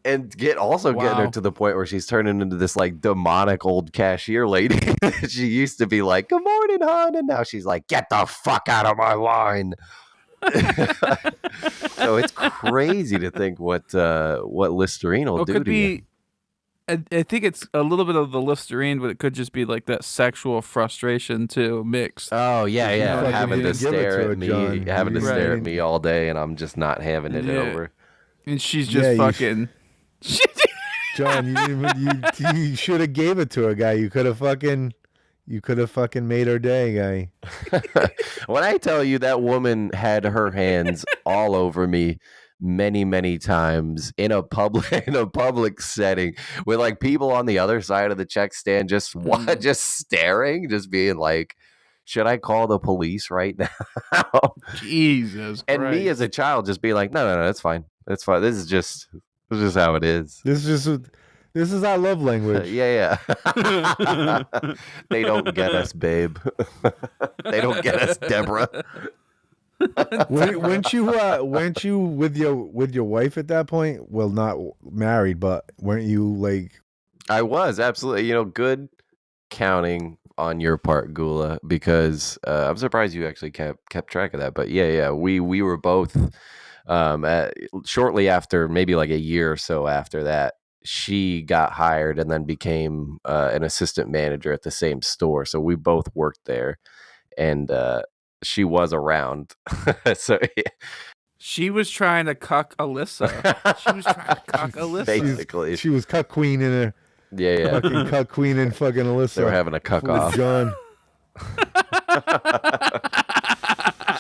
And getting her to the point where she's turning into this like demonic old cashier lady. She used to be like, "Good morning, hon," and now she's like, "Get the fuck out of my line." So it's crazy to think what Listerine will do could to you. be. I think it's a little bit of the Listerine, but it could just be like that sexual frustration too mixed. Oh yeah, You yeah, fucking having to didn't give it stare to at her, me, John. having to You stare at didn't- me all day, and I'm just not having it Yeah. over. And she's Yeah, just fucking. John, you should have gave it to her, guy. You could have fucking made her day, guy. When I tell you that woman had her hands all over me many, many times in a public setting with like people on the other side of the check stand just staring, just being like, should I call the police right now? Jesus And me Christ. as a child just being like, no, that's fine. That's fine. This is just how it is. This is our love language. Yeah. They don't get us, babe. They don't get us, Deborah. Weren't you with your wife at that point? Well, not married, but weren't you like? I was absolutely, good counting on your part, Gula, because I'm surprised you actually kept track of that. But yeah, we were both shortly after, maybe like a year or so after that, she got hired and then became an assistant manager at the same store. So we both worked there, and she was around. So yeah. She was trying to cuck Alyssa. Basically, She was cut queen in her. yeah. Fucking cut queen and fucking Alyssa. They were having a cuck with off. John.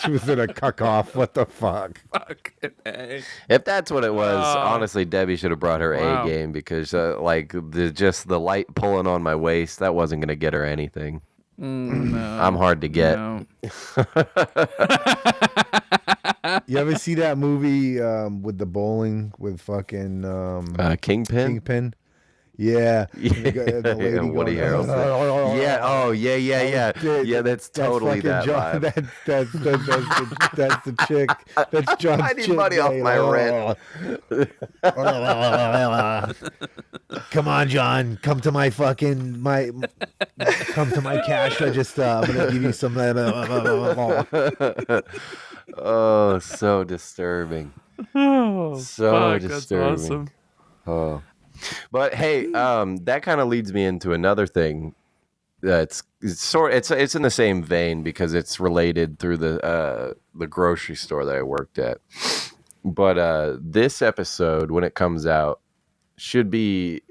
She was in a cuck off. What the fuck? Fucking A. If that's what it was, Oh. honestly, Debbie should have brought her Wow. A game, because like the light pulling on my waist, that wasn't gonna get her anything. No, I'm hard to get. no. You ever see that movie with the bowling with fucking Kingpin. Kingpin? Yeah. The lady Yeah, Woody going, Harrelson. Yeah. Oh, yeah. Yeah, that's totally that fucking vibe. That's the chick. That's John's I need chick. money off guy. my rent. Come on, John. Come to my cash register. I'm gonna give you some. Oh, so disturbing. Oh, So fuck, disturbing. That's awesome. Oh, but hey, that kind of leads me into another thing. It's in the same vein, because it's related through the grocery store that I worked at. But this episode, when it comes out, should be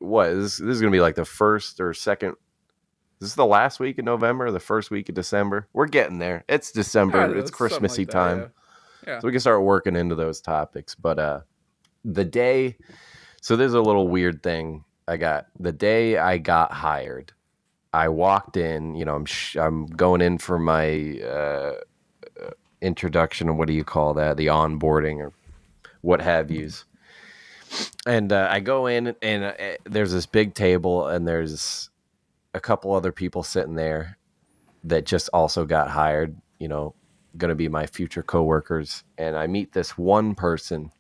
this is gonna be like the first or second. This is the last week of November, the first week of December. We're getting there. It's December. Yeah, it's something Christmassy like that, time. Yeah. So we can start working into those topics. But the day, so there's a little weird thing the day I got hired. I walked in, I'm going in for my introduction, or what do you call that? The onboarding or what have yous. And I go in, and there's this big table, and there's a couple other people sitting there that just also got hired, going to be my future coworkers. And I meet this one person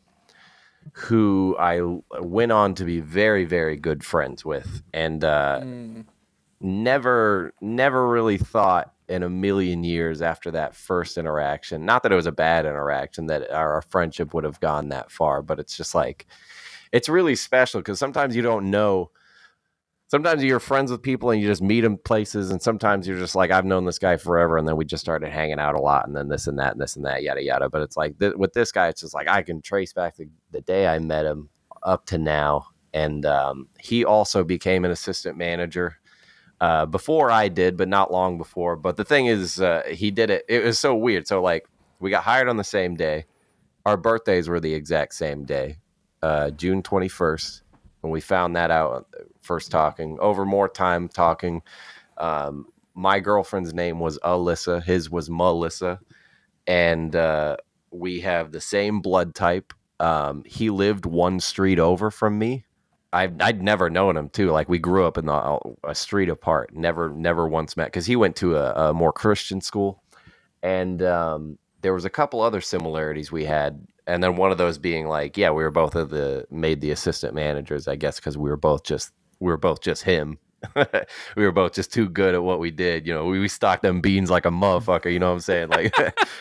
who I went on to be very, very good friends with, and never really thought in a million years after that first interaction, not that it was a bad interaction, that our friendship would have gone that far, but it's just like, it's really special, because sometimes you don't know. Sometimes you're friends with people and you just meet them places, and sometimes you're just like, I've known this guy forever, and then we just started hanging out a lot, and then this and that and this and that, yada yada. But it's like with this guy, it's just like I can trace back the day I met him up to now, and he also became an assistant manager before I did, but not long before. But the thing is, he did it. It was so weird. So like, We got hired on the same day. Our birthdays were the exact same day, June 21st. When we found that out, first talking, over more time talking. My girlfriend's name was Alyssa. His was Melissa. And we have the same blood type. He lived one street over from me. I'd never known him too. Like we grew up in a street apart. Never once met because he went to a more Christian school, and there was a couple other similarities we had. And then one of those being like, yeah, we were both made the assistant managers, I guess, because we were both just him. We were both just too good at what we did. You know, we stocked them beans like a motherfucker. You know what I'm saying? Like,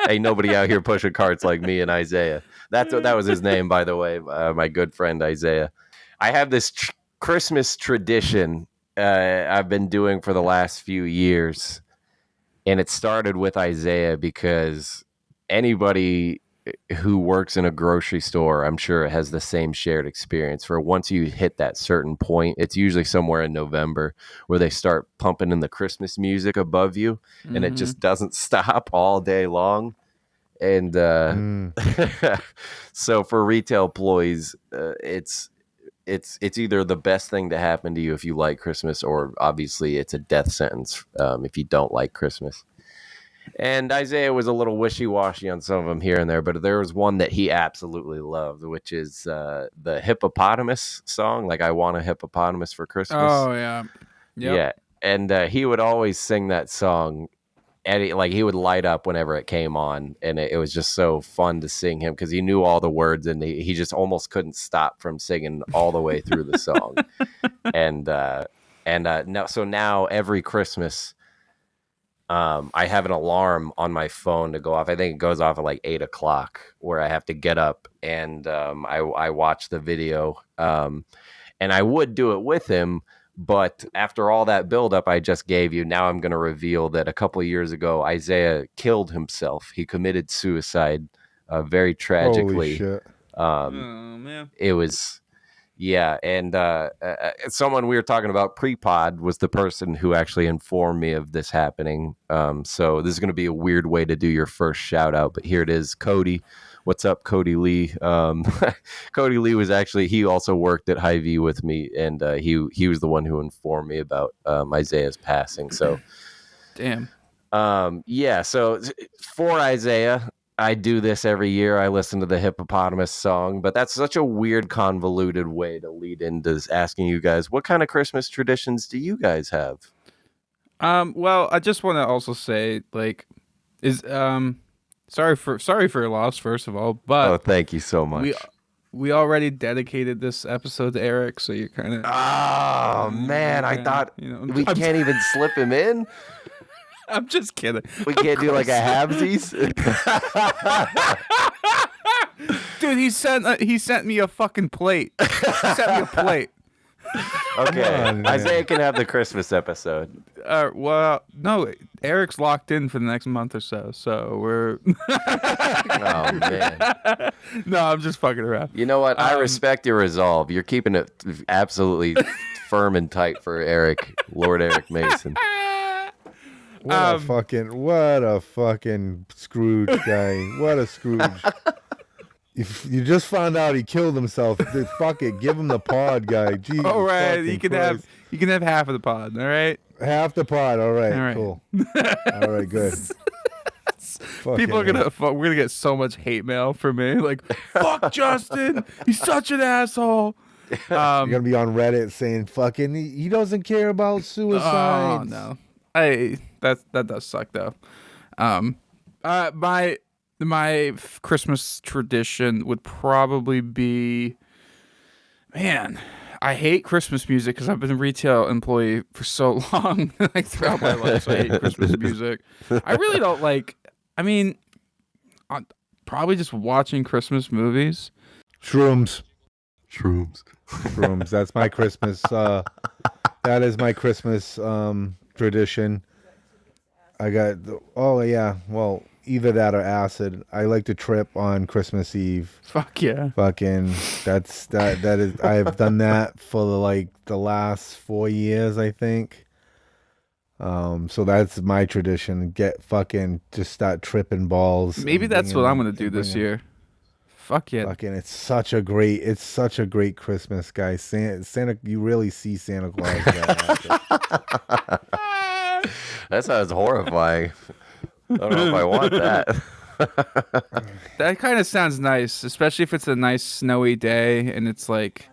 ain't nobody out here pushing carts like me and Isaiah. That was his name, by the way. My good friend Isaiah. I have this Christmas tradition I've been doing for the last few years, and it started with Isaiah because anybody who works in a grocery store, I'm sure, has the same shared experience. For once you hit that certain point, it's usually somewhere in November where they start pumping in the Christmas music above you, and it just doesn't stop all day long. And so for retail employees, it's either the best thing to happen to you if you like Christmas, or obviously it's a death sentence if you don't like Christmas. And Isaiah was a little wishy-washy on some of them here and there, but there was one that he absolutely loved, which is the hippopotamus song, like I Want a Hippopotamus for Christmas. Oh, yeah. Yep. Yeah. And he would always sing that song, and he would light up whenever it came on, and it was just so fun to sing him because he knew all the words, and he just almost couldn't stop from singing all the way through the song. So now every Christmas, I have an alarm on my phone to go off. I think it goes off at like 8 o'clock, where I have to get up and I watch the video. And I would do it with him, but after all that buildup I just gave you, now I'm going to reveal that a couple of years ago, Isaiah killed himself. He committed suicide, very tragically. Holy shit. Oh, man. It was. Yeah, and someone we were talking about pre-pod was the person who actually informed me of this happening. So this is going to be a weird way to do your first shout out, but here it is. Cody, what's up, Cody Lee? Cody Lee he also worked at Hy-Vee with me, and he was the one who informed me about Isaiah's passing. So, damn. Yeah. So for Isaiah, I do this every year. I listen to the hippopotamus song, but that's such a weird, convoluted way to lead into asking you guys, what kind of Christmas traditions do you guys have? Well, I just want to also say, like, sorry for your loss, first of all, but thank you so much. We already dedicated this episode to Eric, so you're kind of. Oh man, I thought we can't even slip him in. I'm just kidding. We can't do like a halvesies. Dude, he sent me a fucking plate. He sent me a plate. Okay, on, Isaiah can have the Christmas episode. Well, no, Eric's locked in for the next month or so we're. Oh man. No, I'm just fucking around. You know what? I respect your resolve. You're keeping it absolutely firm and tight for Eric, Lord Eric Mason. What a fucking Scrooge guy. What a Scrooge. You just found out he killed himself. Fuck it. Give him the pod, guy. Jesus all right, you can Christ. have half of the pod, all right? Half the pod. All right, All right. cool. All right, good. People are we're gonna get so much hate mail from me. Like, fuck Justin. He's such an asshole. You're gonna be on Reddit saying fucking he doesn't care about suicide. Oh no. That does suck though. My Christmas tradition would probably be, man, I hate Christmas music because I've been a retail employee for so long, like throughout my life. So I hate Christmas music. I really don't like. I mean, probably just watching Christmas movies. Shrooms. That's my Christmas. That is my Christmas tradition. I got. Oh yeah. Well, either that or acid. I like to trip on Christmas Eve. Fuck yeah. Fucking. That is. I've done that for the last 4 years, I think. So that's my tradition. Get fucking just start tripping balls. Maybe and that's what bringing- I'm gonna do and this bringing- year. Fuck it. Fucking, it's such a great Christmas, guys. Santa, you really see Santa Claus. That sounds horrifying. I don't know if I want that. That kind of sounds nice, especially if it's a nice snowy day and it's like,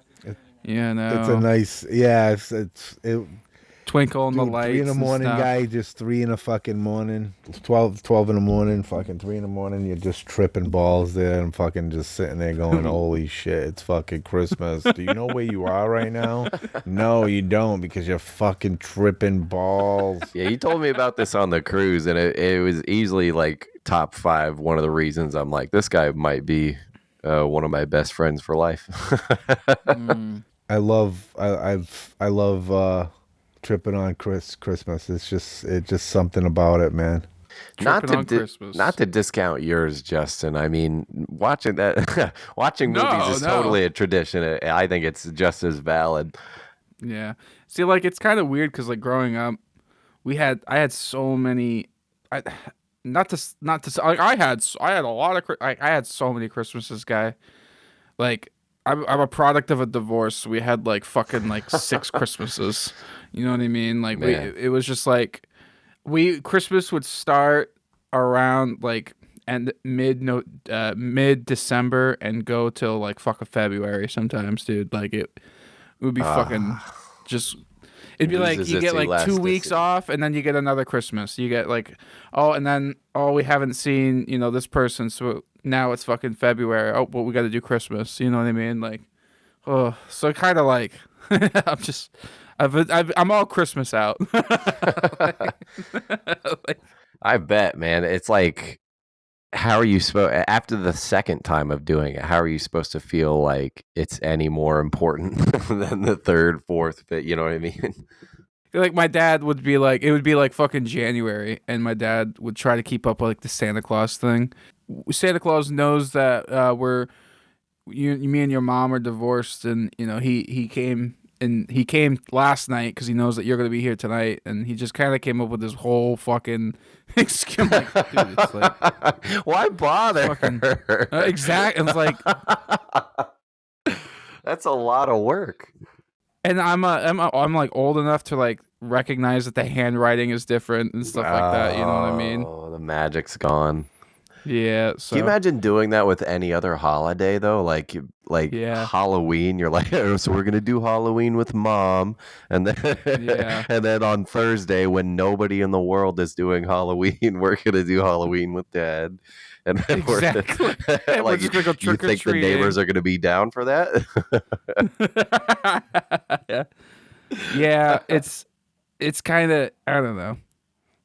you know, It's a nice, yeah. It, twinkle in the dude, lights. 3 in the and morning, stuff. guy. Just 3 in the fucking morning. 12 in the morning. Fucking 3 in the morning. You're just tripping balls there and fucking just sitting there going, holy shit, it's fucking Christmas. Do you know where you are right now? No, you don't, because you're fucking tripping balls. Yeah, you told me about this on the cruise, and it was easily like top 5. One of the reasons I'm like, this guy might be one of my best friends for life. I love tripping on Christmas. It's just something about it, man. Tripping on Christmas. Not to discount yours, Justin. I mean, watching movies is No. totally a tradition. I think it's just as valid. Yeah. See, like it's kind of weird because like growing up, I had so many. I had a lot of. I had so many Christmases, guy. Like I'm a product of a divorce. We had like fucking like 6 Christmases. You know what I mean? Like it was just like Christmas would start around like mid December and go till like fucking February sometimes, dude. Like it would be fucking just. It'd be like you get like 2 weeks off and then you get another Christmas. You get like, and then we haven't seen this person, so now it's fucking February. Oh, well, we got to do Christmas. You know what I mean? Like, so kind of like I'm all Christmas out. I bet, man. It's like, how are you supposed after the second time of doing it? How are you supposed to feel like it's any more important than the third, fourth, fifth? You know what I mean? Like my dad would be like, it would be like fucking January, and my dad would try to keep up with like the Santa Claus thing. Santa Claus knows that me and your mom are divorced, and he came. And he came last night because he knows that you're going to be here tonight. And he just kind of came up with this whole fucking scheme. Like, dude, it's like, why bother? Fucking, exactly. It's like, that's a lot of work. And I'm like old enough to like recognize that the handwriting is different and stuff like that. You know what I mean? Oh, the magic's gone. Yeah. So can you imagine doing that with any other holiday though? Like Halloween, you're like, oh, so we're gonna do Halloween with mom, and then and then on Thursday when nobody in the world is doing Halloween, we're gonna do Halloween with dad. And then exactly. like, we're just gonna go trick you think the neighbors are gonna be down for that? Yeah, it's kind of, I don't know,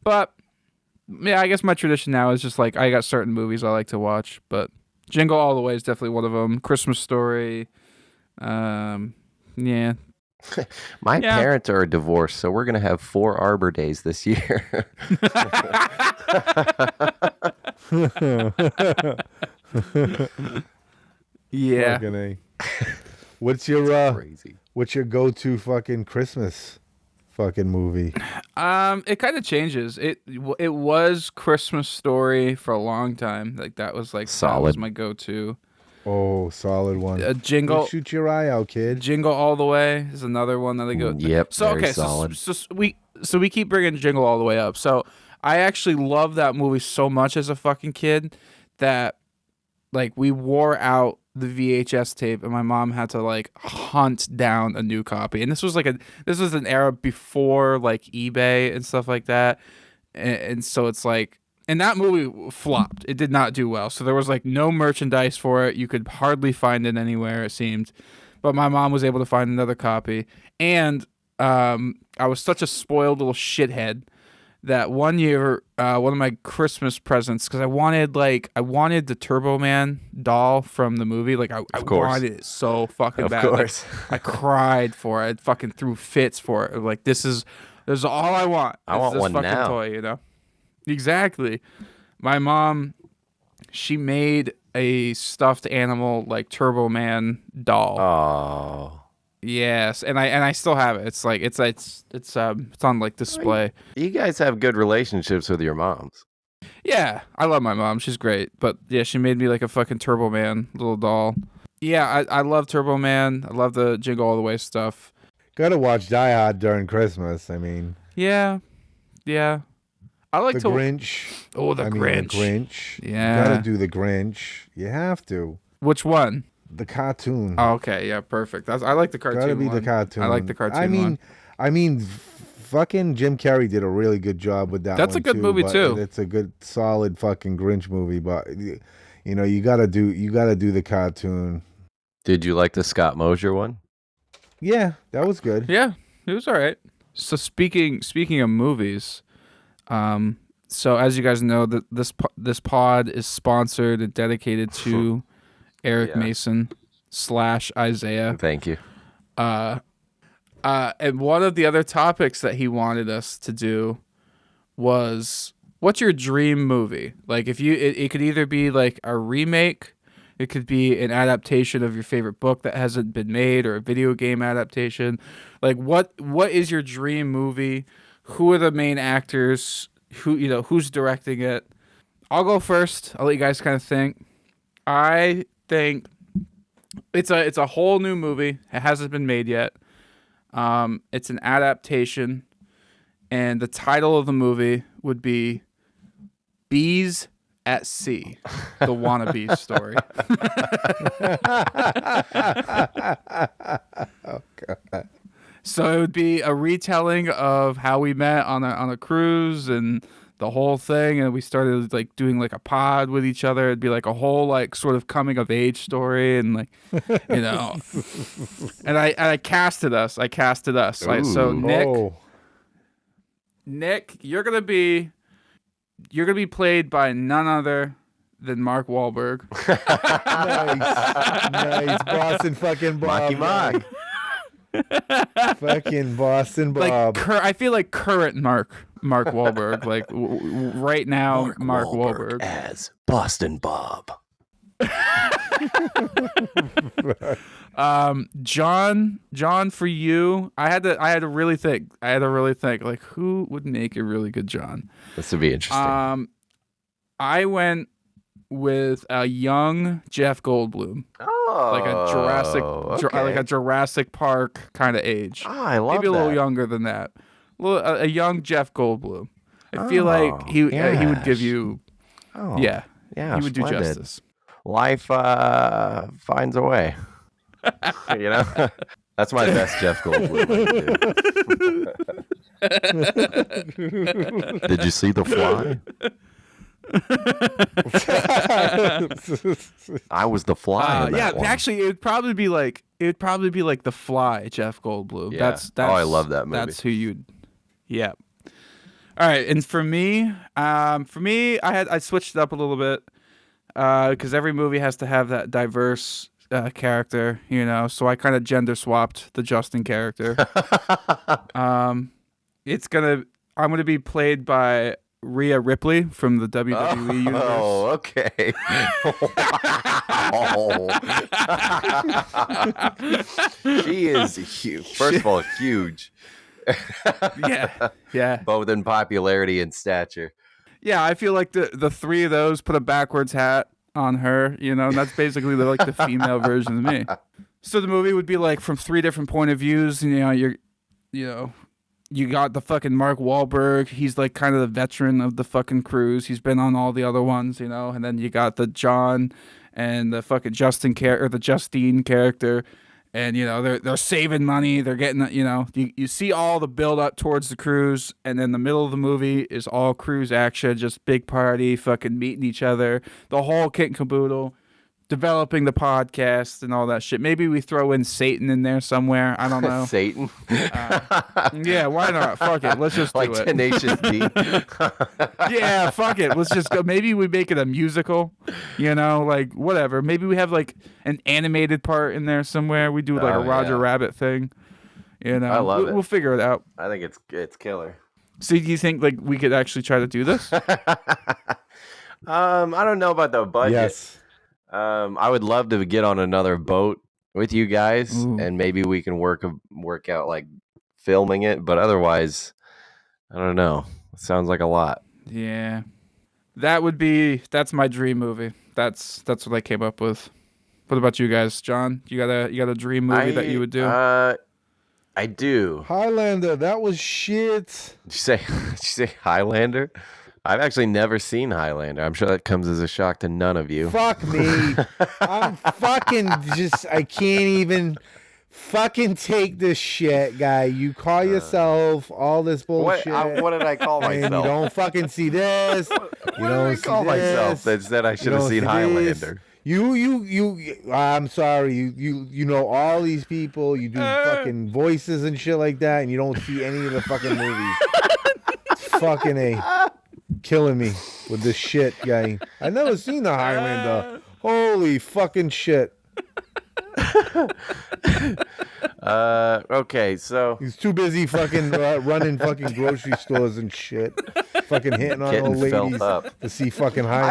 but. Yeah, I guess my tradition now is just like I got certain movies I like to watch, but Jingle All the Way is definitely one of them. Christmas Story, yeah. My parents are divorced, so we're gonna have 4 Arbor Days this year. Yeah. What's your crazy? What's your go-to fucking Christmas fucking movie? It kind of changes. It was Christmas Story for a long time. Like that was like solid. That was my go-to. Oh, solid one. Jingle. Don't shoot your eye out, kid. Jingle All the Way is another one that I go. Yep. So very solid. So we keep bringing Jingle All the Way up. So I actually love that movie so much as a fucking kid that like we wore out the VHS tape and my mom had to like hunt down a new copy. And this was an era before like eBay and stuff like that. And so it's like, and that movie flopped. It did not do well. So there was like no merchandise for it. You could hardly find it anywhere, it seemed. But my mom was able to find another copy. And I was such a spoiled little shithead that one year, one of my Christmas presents, because I wanted the Turbo Man doll from the movie. Like I wanted it so fucking bad. Of course. Like, I cried for it. I fucking threw fits for it. Like this is all I want. I want this one fucking now. Toy, Exactly. My mom, she made a stuffed animal like Turbo Man doll. Oh. Yes, and I still have it. It's like it's on like display. You guys have good relationships with your moms. Yeah, I love my mom. She's great. But yeah, she made me like a fucking Turbo Man little doll. Yeah, I love Turbo Man. I love the Jingle All the Way stuff. Gotta watch Die Hard during Christmas. I mean, Yeah. I like the to Grinch. Oh, the Grinch. The Grinch. Yeah. You gotta do the Grinch. You have to. Which one? The cartoon. Oh, okay, yeah, perfect. I like the cartoon. Gotta be one. the cartoon. I like the cartoon one. I mean, fucking Jim Carrey did a really good job with that. That's one a good movie but too. It's a good, solid fucking Grinch movie. But you know, you gotta do the cartoon. Did you like the Scott Mosier one? Yeah, that was good. Yeah, it was all right. So speaking of movies, so as you guys know, this pod is sponsored and dedicated to Eric Mason / Isaiah. Thank you. And one of the other topics that he wanted us to do was, what's your dream movie? Like, if it could either be like a remake, it could be an adaptation of your favorite book that hasn't been made, or a video game adaptation. Like, what is your dream movie? Who are the main actors? Who's directing it? I'll go first. I'll let you guys kind of think. I think it's a whole new movie. It hasn't been made yet. It's an adaptation, and the title of the movie would be Bees at Sea, the Wannabeez story. Oh God. So it would be a retelling of how we met on a cruise and the whole thing, and we started like doing like a pod with each other. It'd be like a whole like sort of coming of age story, and like and I casted us. So Nick, you're gonna be played by none other than Mark Wahlberg. nice, Boston fucking Bob. Marky Mark. Fucking Boston Bob. Like I feel like current Mark Wahlberg, like right now, Mark Wahlberg as Boston Bob. John, for you, I had to really think. Like, who would make a really good John? This would be interesting. I went with a young Jeff Goldblum. Oh, Like a Jurassic Park kind of age. Oh, I love Maybe a little that. younger than that. A young Jeff Goldblum. I feel like he would give you. Oh, Yeah, yeah, he would do splendid. justice. Life finds a way. You know, that's my best Jeff Goldblum. Did you see The Fly? I was the fly. in that Yeah, one. actually, it would probably be like The Fly, Jeff Goldblum. Yeah. That's I love that movie. That's who you'd. Yeah. All right, and for me, I switched it up a little bit because every movie has to have that diverse character, So I kind of gender swapped the Justin character. I'm gonna be played by Rhea Ripley from the WWE universe. Oh, okay. Wow. She is huge. First of all, huge. Yeah. Both in popularity and stature. Yeah, I feel like the three of those put a backwards hat on her, and that's basically the female version of me. So the movie would be like from three different point of views. You got the fucking Mark Wahlberg. He's like kind of the veteran of the fucking cruise. He's been on all the other ones, and then you got the John and the fucking the Justine character. And, they're saving money. They're getting, you see all the build up towards the cruise. And then the middle of the movie is all cruise action, just big party, fucking meeting each other. The whole kit and caboodle, developing the podcast and all that shit. Maybe we throw in Satan in there somewhere. I don't know. Satan? Yeah, why not? Fuck it. Let's just do like it. Tenacious D? Yeah, fuck it. Let's just go. Maybe we make it a musical, like whatever. Maybe we have like an animated part in there somewhere. We do like a Roger Rabbit thing. I love it. We'll figure it out. I think it's killer. So do you think like we could actually try to do this? I don't know about the budget. Yes. I would love to get on another boat with you guys, Ooh. and maybe we can work out like filming it. But otherwise, I don't know. It sounds like a lot. Yeah. That's my dream movie. That's what I came up with. What about you guys, John? You got a dream movie that you would do? I do. Highlander, that was shit. Did you say Highlander? I've actually never seen Highlander. I'm sure that comes as a shock to none of you. Fuck me. I'm fucking I can't even fucking take this shit, guy. You call yourself all this bullshit. What did I call and myself? you don't fucking see this. What did I call myself that said I should have seen Highlander? I'm sorry. You know all these people. You do fucking voices and shit like that, and you don't see any of the fucking movies. Fucking A. Killing me with this shit, guy. I never seen the Highlander. Holy fucking shit. Okay, so He's too busy fucking running fucking grocery stores and shit. Fucking hitting on Getting old ladies felt up. to see fucking Highlander.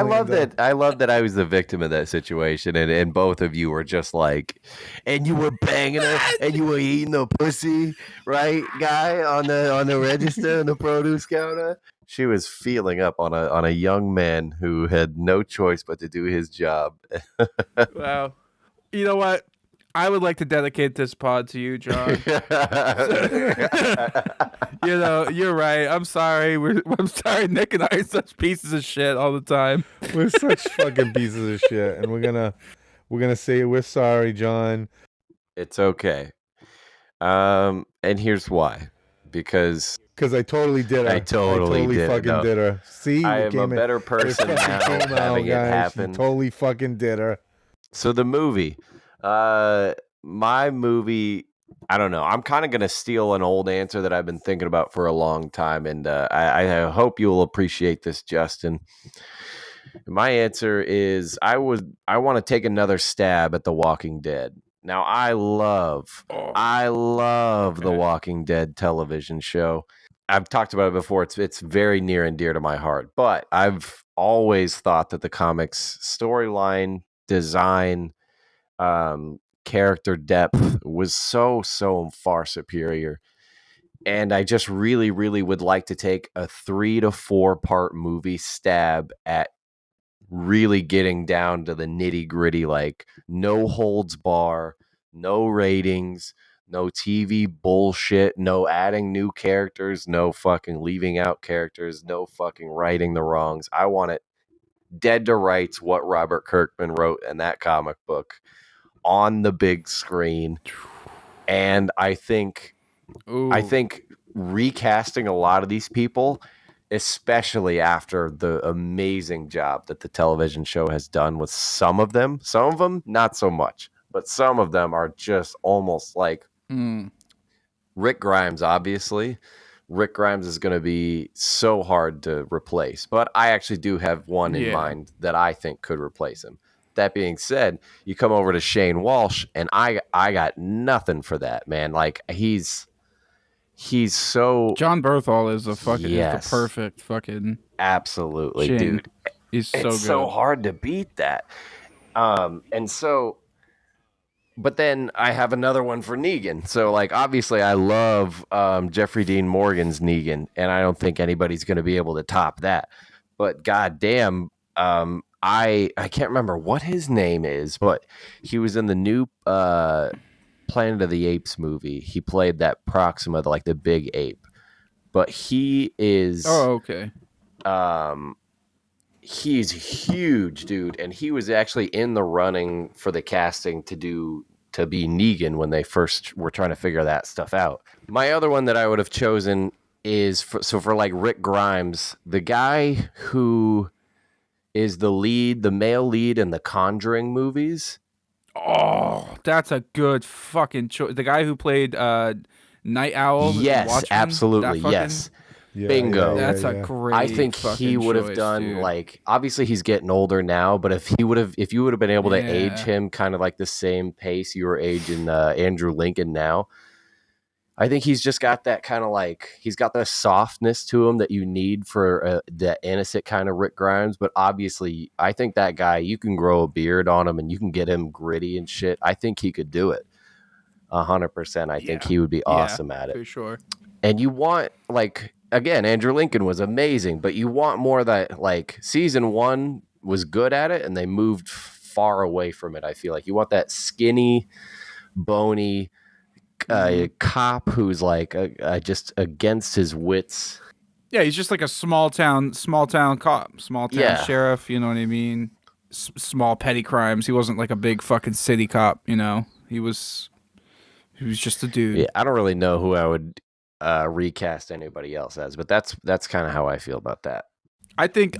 I love that I was the victim of that situation, and both of you were just like, and you were banging her, and you were eating the pussy, right, guy, on the register, on the produce counter. She was feeling up on a young man who had no choice but to do his job. Wow. You know what? I would like to dedicate this pod to you, John. You know, you're right. I'm sorry. I'm sorry. Nick and I are such pieces of shit all the time. We're such fucking pieces of shit, and we're gonna say we're sorry, John. It's okay. And here's why. Because I totally did her. I totally did. fucking No. did her. See, I it am a came in- better it person fucking now came out, having it guys. happen. You totally fucking did her. So the movie, my movie, I don't know. I'm kind of going to steal an old answer that I've been thinking about for a long time. And I hope you'll appreciate this, Justin. My answer is I want to take another stab at The Walking Dead. Now, I love The Walking Dead television show. I've talked about it before. It's very near and dear to my heart. But I've always thought that the comics storyline, design, character depth was so far superior. And I just really, really would like to take a 3 to 4 part movie stab at really getting down to the nitty gritty, like no holds bar, no ratings, no TV bullshit, no adding new characters, no fucking leaving out characters, no fucking righting the wrongs. I want it dead to rights what Robert Kirkman wrote in that comic book on the big screen. And I think recasting a lot of these people, especially after the amazing job that the television show has done with some of them not so much, but some of them are just almost like Rick Grimes. Obviously Rick Grimes is going to be so hard to replace, but I actually do have one in mind that I think could replace him. That being said, you come over to Shane Walsh, and I got nothing for that, man. Like he's so John Berthal is is the perfect fucking absolutely Shane. Dude. He's so it's good. so hard to beat that. But then I have another one for Negan. So like obviously I love Jeffrey Dean Morgan's Negan, and I don't think anybody's going to be able to top that. But goddamn, I can't remember what his name is, but he was in the new Planet of the Apes movie. He played that Proxima, like the big ape. But he is he's huge, dude, and he was actually in the running for the casting to be Negan when they first were trying to figure that stuff out. My other one that I would have chosen is for like Rick Grimes, the guy who is the male lead in the Conjuring movies. Oh, that's a good fucking choice. The guy who played Night Owl. Yes, Watchmen, absolutely. Yes. Bingo. That's a great. I think he would have done dude. like obviously he's getting older now, but if you would have been able to age him kind of like the same pace you were aging Andrew Lincoln now, I think he's just got that kind of like, he's got the softness to him that you need for that innocent kind of Rick Grimes. But obviously, I think that guy, you can grow a beard on him and you can get him gritty and shit. I think he could do it 100%. I think he would be awesome at it. For sure. And you want, like, again, Andrew Lincoln was amazing, but you want more of that, like, season 1 was good at it and they moved far away from it. I feel like you want that skinny, bony, cop who's like just against his wits. Yeah, he's just like a small town cop, small town sheriff. You know what I mean? Small petty crimes. He wasn't like a big fucking city cop. You know, he was just a dude. Yeah, I don't really know who I would recast anybody else as, but that's kind of how I feel about that. I think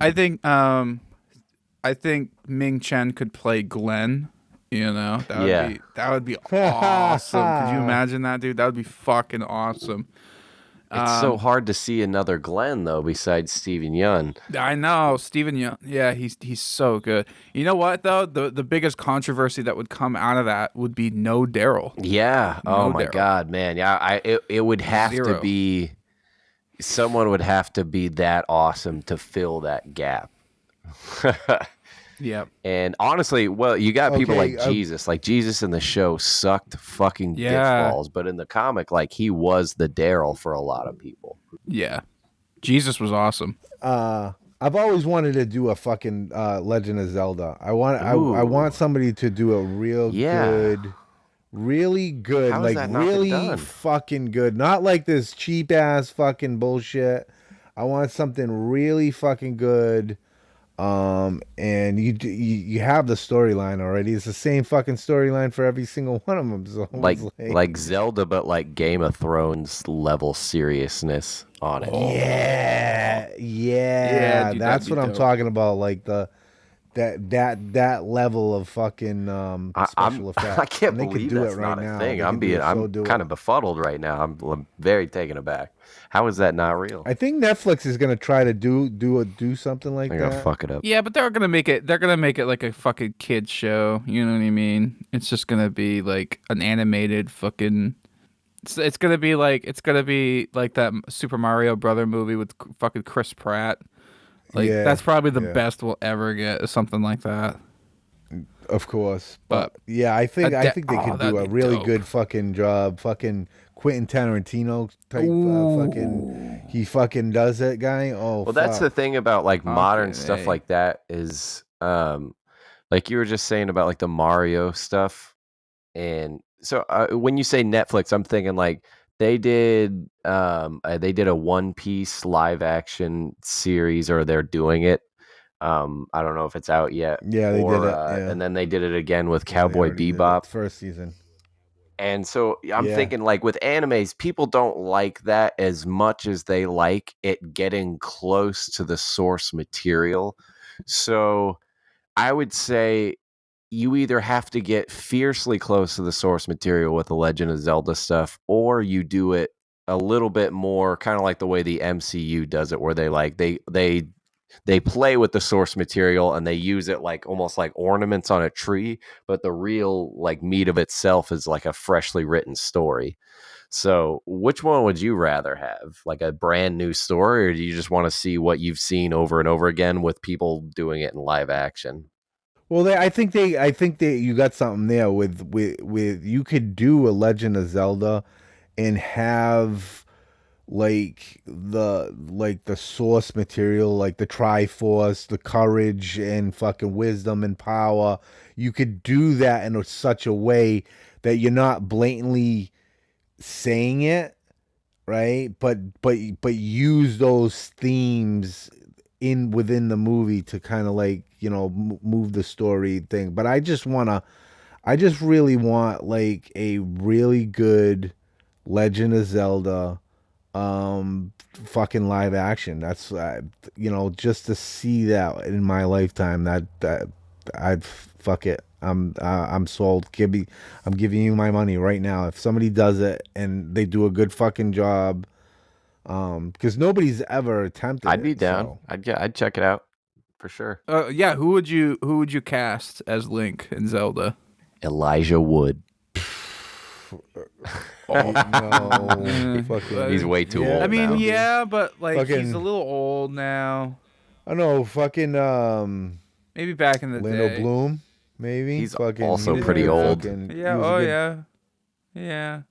Ming Chen could play Glenn. You know, that would be awesome. Could you imagine that, dude? That would be fucking awesome. It's so hard to see another Glenn though, besides Steven Yeun. I know Steven Yeun. Yeah, he's so good. You know what though? The biggest controversy that would come out of that would be no Daryl. Yeah. Oh my God, man. Yeah. It would have to be. Someone would have to be that awesome to fill that gap. Yeah. And honestly, well, you got people like Jesus. Like Jesus in the show sucked fucking dick balls, but in the comic, like he was the Daryl for a lot of people. Yeah. Jesus was awesome. I've always wanted to do a fucking Legend of Zelda. I want somebody to do a really good, How like really fucking good. Not like this cheap ass fucking bullshit. I want something really fucking good. And you have the storyline already. It's the same fucking storyline for every single one of them. So like Zelda, but like Game of Thrones level seriousness on it. Yeah, dude, that's what I'm talking about. Like that level of fucking special effects. I can't believe that's not a thing. I'm kind of befuddled right now. I'm very taken aback. How is that not real? I think Netflix is gonna try to do something like that. They're gonna fuck it up. Yeah, but they're gonna make it like a fucking kid show. You know what I mean? It's just gonna be like an animated fucking. It's gonna be like that Super Mario Brother movie with fucking Chris Pratt. Like that's probably the best we'll ever get, is something like that. Of course, but yeah, I think they could do a really good fucking job. Fucking Quentin Tarantino type. He fucking does it, guy. Oh, well, that's the thing about like modern stuff like that is, like you were just saying about like the Mario stuff, and so when you say Netflix, I'm thinking like they did a One Piece live action series, or they're doing it. I don't know if it's out yet. Yeah, they did it. And then they did it again with Cowboy Bebop first season. And so I'm thinking like with animes, people don't like that as much as they like it getting close to the source material. So I would say you either have to get fiercely close to the source material with the Legend of Zelda stuff, or you do it a little bit more kind of like the way the MCU does it, where they play with the source material and they use it like almost like ornaments on a tree, but the real like meat of itself is like a freshly written story. So which one would you rather have? Like a brand new story, or do you just want to see what you've seen over and over again with people doing it in live action? Well, I think you got something there with you could do a Legend of Zelda and have like the source material, like the Triforce, the courage and fucking wisdom and power. You could do that in such a way that you're not blatantly saying it, right? But use those themes within the movie to kind of like, you know, move the story thing. But I just really want like a really good Legend of Zelda fucking live action. That's you know, just to see that in my lifetime, that I'd fuck it. I'm sold. I'm giving you my money right now. If somebody does it and they do a good fucking job, because nobody's ever attempted. I'd be down. So. I'd check it out for sure. Yeah. Who would you cast as Link in Zelda? Elijah Wood. No, fucking. He's way too Yeah, old I mean, now. yeah, but like he's Fucking- a little old now. I know, fucking Maybe back in the Orlando day. Bloom, maybe. He's fucking, also he was pretty a good old. fucking- he Yeah. was a Oh good- yeah. Yeah.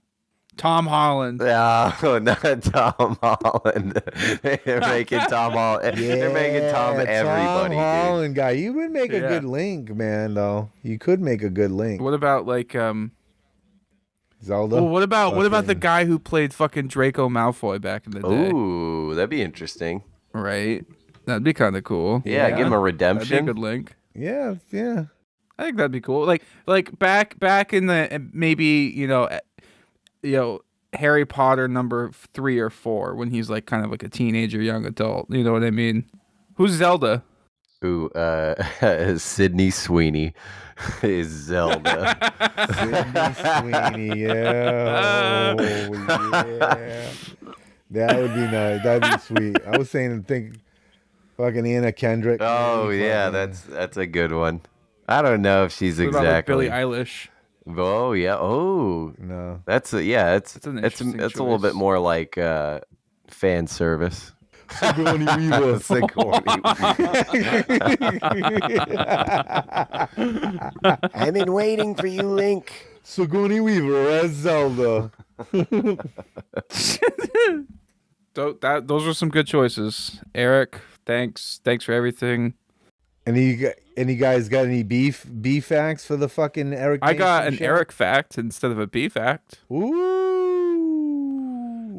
Tom Holland. Oh, not Tom Holland. They're making Tom Holland. They're making Tom everybody, Tom Holland guy. You would make a Yeah. good link, man. Though you could make a good link. What about like Zelda. Well, what about the Fucking- guy who played fucking Draco Malfoy back in the dude. day? Ooh, that'd be interesting. Right. That'd be kind of cool. Yeah, give him a That'd be a redemption. good link. Yeah. I think that'd be cool. Like back in the maybe Harry Potter number 3 or 4 when he's like kind of like a teenager, young adult. You know what I mean? Who's Zelda? Ooh, Sydney Sweeney is Zelda. Sydney Sweeney. Yeah. Oh, yeah. That would be nice. That'd be sweet. I was saying, fucking Anna Kendrick. Oh yeah, Fucking- that's a good one. I don't know if she's What about, like, exactly. Billie Eilish? Oh yeah. Oh, No. that's a an it's a interesting little bit choice. more like fan service. Sigourney Weaver. Sigourney Weaver. I've been waiting for you, Link. Sigourney Weaver as Zelda. Those are some good choices, Eric. Thanks for everything. Any guys got any beef facts for the fucking Eric? I got Mason an shit? Eric fact instead of a B fact. Ooh.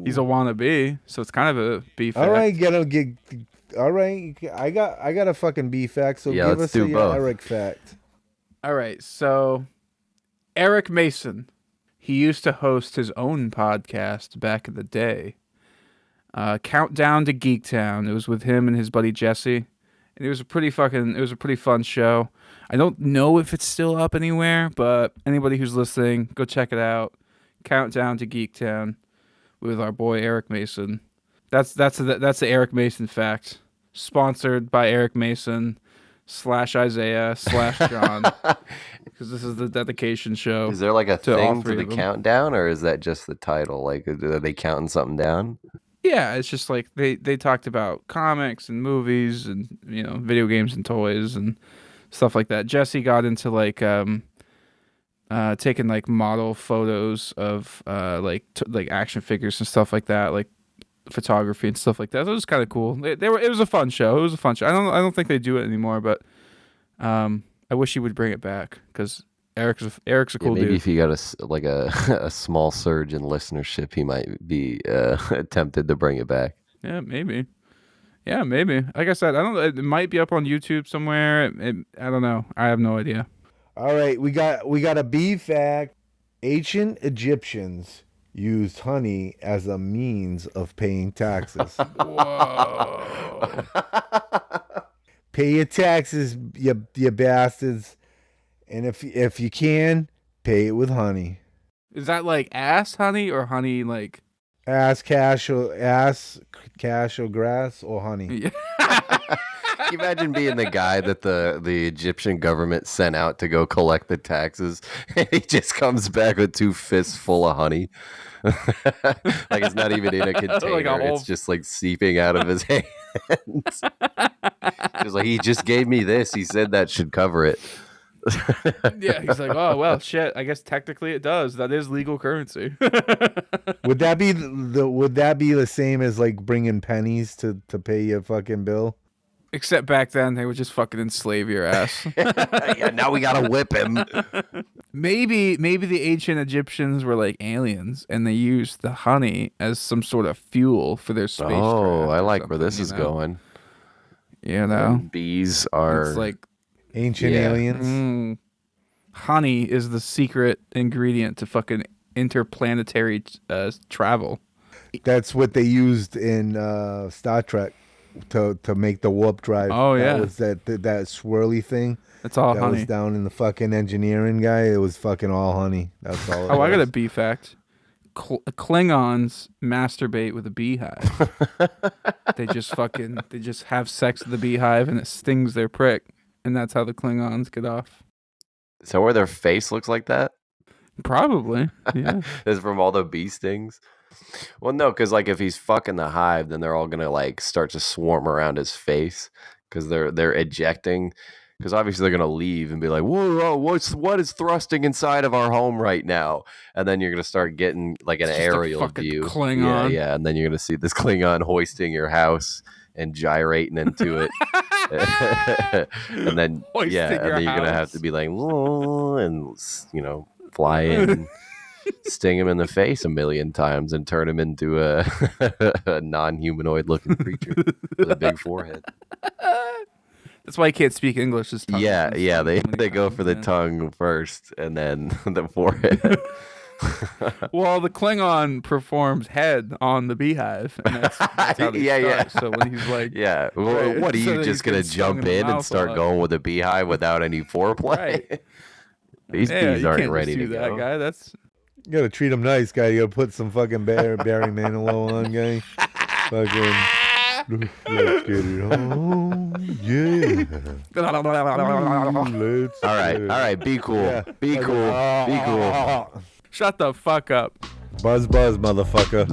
He's a wannabe, so it's kind of a B fact. All right, all right. I got a fucking B fact. So Yeah, give let's us do a both. Eric fact. All right, so Eric Mason, he used to host his own podcast back in the day. Countdown to Geektown. It was with him and his buddy Jesse. And it was a pretty fun show. I don't know if it's still up anywhere, but anybody who's listening, go check it out. Countdown to Geektown with our boy Eric Mason. That's the Eric Mason fact. Sponsored by Eric Mason /Isaiah/John. Because this is the dedication show. Is there like a To all thing three for the of them. countdown, or is that just the title? Like, are they counting something down? Yeah, it's just like they talked about comics and movies and video games and toys and stuff like that. Jesse got into like taking like model photos of like action figures and stuff like that, like photography and stuff like that. So it was kind of cool. It was a fun show. I don't think they do it anymore, but I wish he would bring it back because Eric's a cool Maybe dude. if he got a small surge in listenership, he might be tempted to bring it back. Yeah, maybe. Yeah, maybe. Like I said, I don't know. It might be up on YouTube somewhere. I don't know. I have no idea. All right, we got a B fact. Ancient Egyptians used honey as a means of paying taxes. Whoa. Pay your taxes, you bastards. And if you can, pay it with honey. Is that like ass honey or honey like? Ass, cash, or grass, or honey. Can you imagine being the guy that the Egyptian government sent out to go collect the taxes, and he just comes back with 2 fists full of honey? Like it's not even in a container. whole- It's just like seeping out of his hands. He's like, he just gave me this. He said that should cover it. Yeah, he's like, oh well, shit. I guess technically it does. That is legal currency. Would that be the same as like bringing pennies to pay your fucking bill? Except back then they would just fucking enslave your ass. Yeah, now we gotta whip him. Maybe the ancient Egyptians were like aliens and they used the honey as some sort of fuel for their spacecraft. Oh, I or like where this something, is going. You know, Bees are it's like Ancient Yeah. aliens. Honey is the secret ingredient to fucking interplanetary travel. That's what they used in Star Trek to make the warp drive. Oh, yeah. That was that swirly thing. That's all That honey. was down in the fucking engineering guy. It was fucking all honey. That's all. It Oh, I got a was. bee fact. Klingons masturbate with a beehive. They just have sex with the beehive and it stings their prick. And that's how the Klingons get off. so where their face looks like that. Probably. Yeah. Is from all the bee stings. Well, no, because like if he's fucking the hive, then they're all gonna like start to swarm around his face because they're ejecting. Because obviously they're gonna leave and be like, "Whoa, what is thrusting inside of our home right now?" And then you're gonna start getting like an It's just a aerial fucking view. Klingon. Yeah, and then you're gonna see this Klingon hoisting your house and gyrating into it. And then Hoisting and your then you're gonna have house. to be like, "Whoa," and fly in and sting him in the face a million times and turn him into a non-humanoid looking creature with a big forehead. That's why he can't speak English. His tongue Yeah, is yeah, so many they go times, for the man. tongue first and then the forehead. Well, the Klingon performs head on the beehive. And that's how they Yeah, start. yeah. So when he's like, Yeah, well, Right, what are so you that just he's gonna getting stung jump in the in and mouth start a lot. going with a beehive without any foreplay? Right. These yeah, bees you aren't can't ready just to do that, go. guy. That's You gotta treat him nice, guy. You gotta put some fucking Barry Manilow on, guy. Fucking, let's get it on, yeah. Let's All get it. right, be cool, Yeah. be cool, be cool. Shut the fuck up. Buzz, buzz, motherfucker.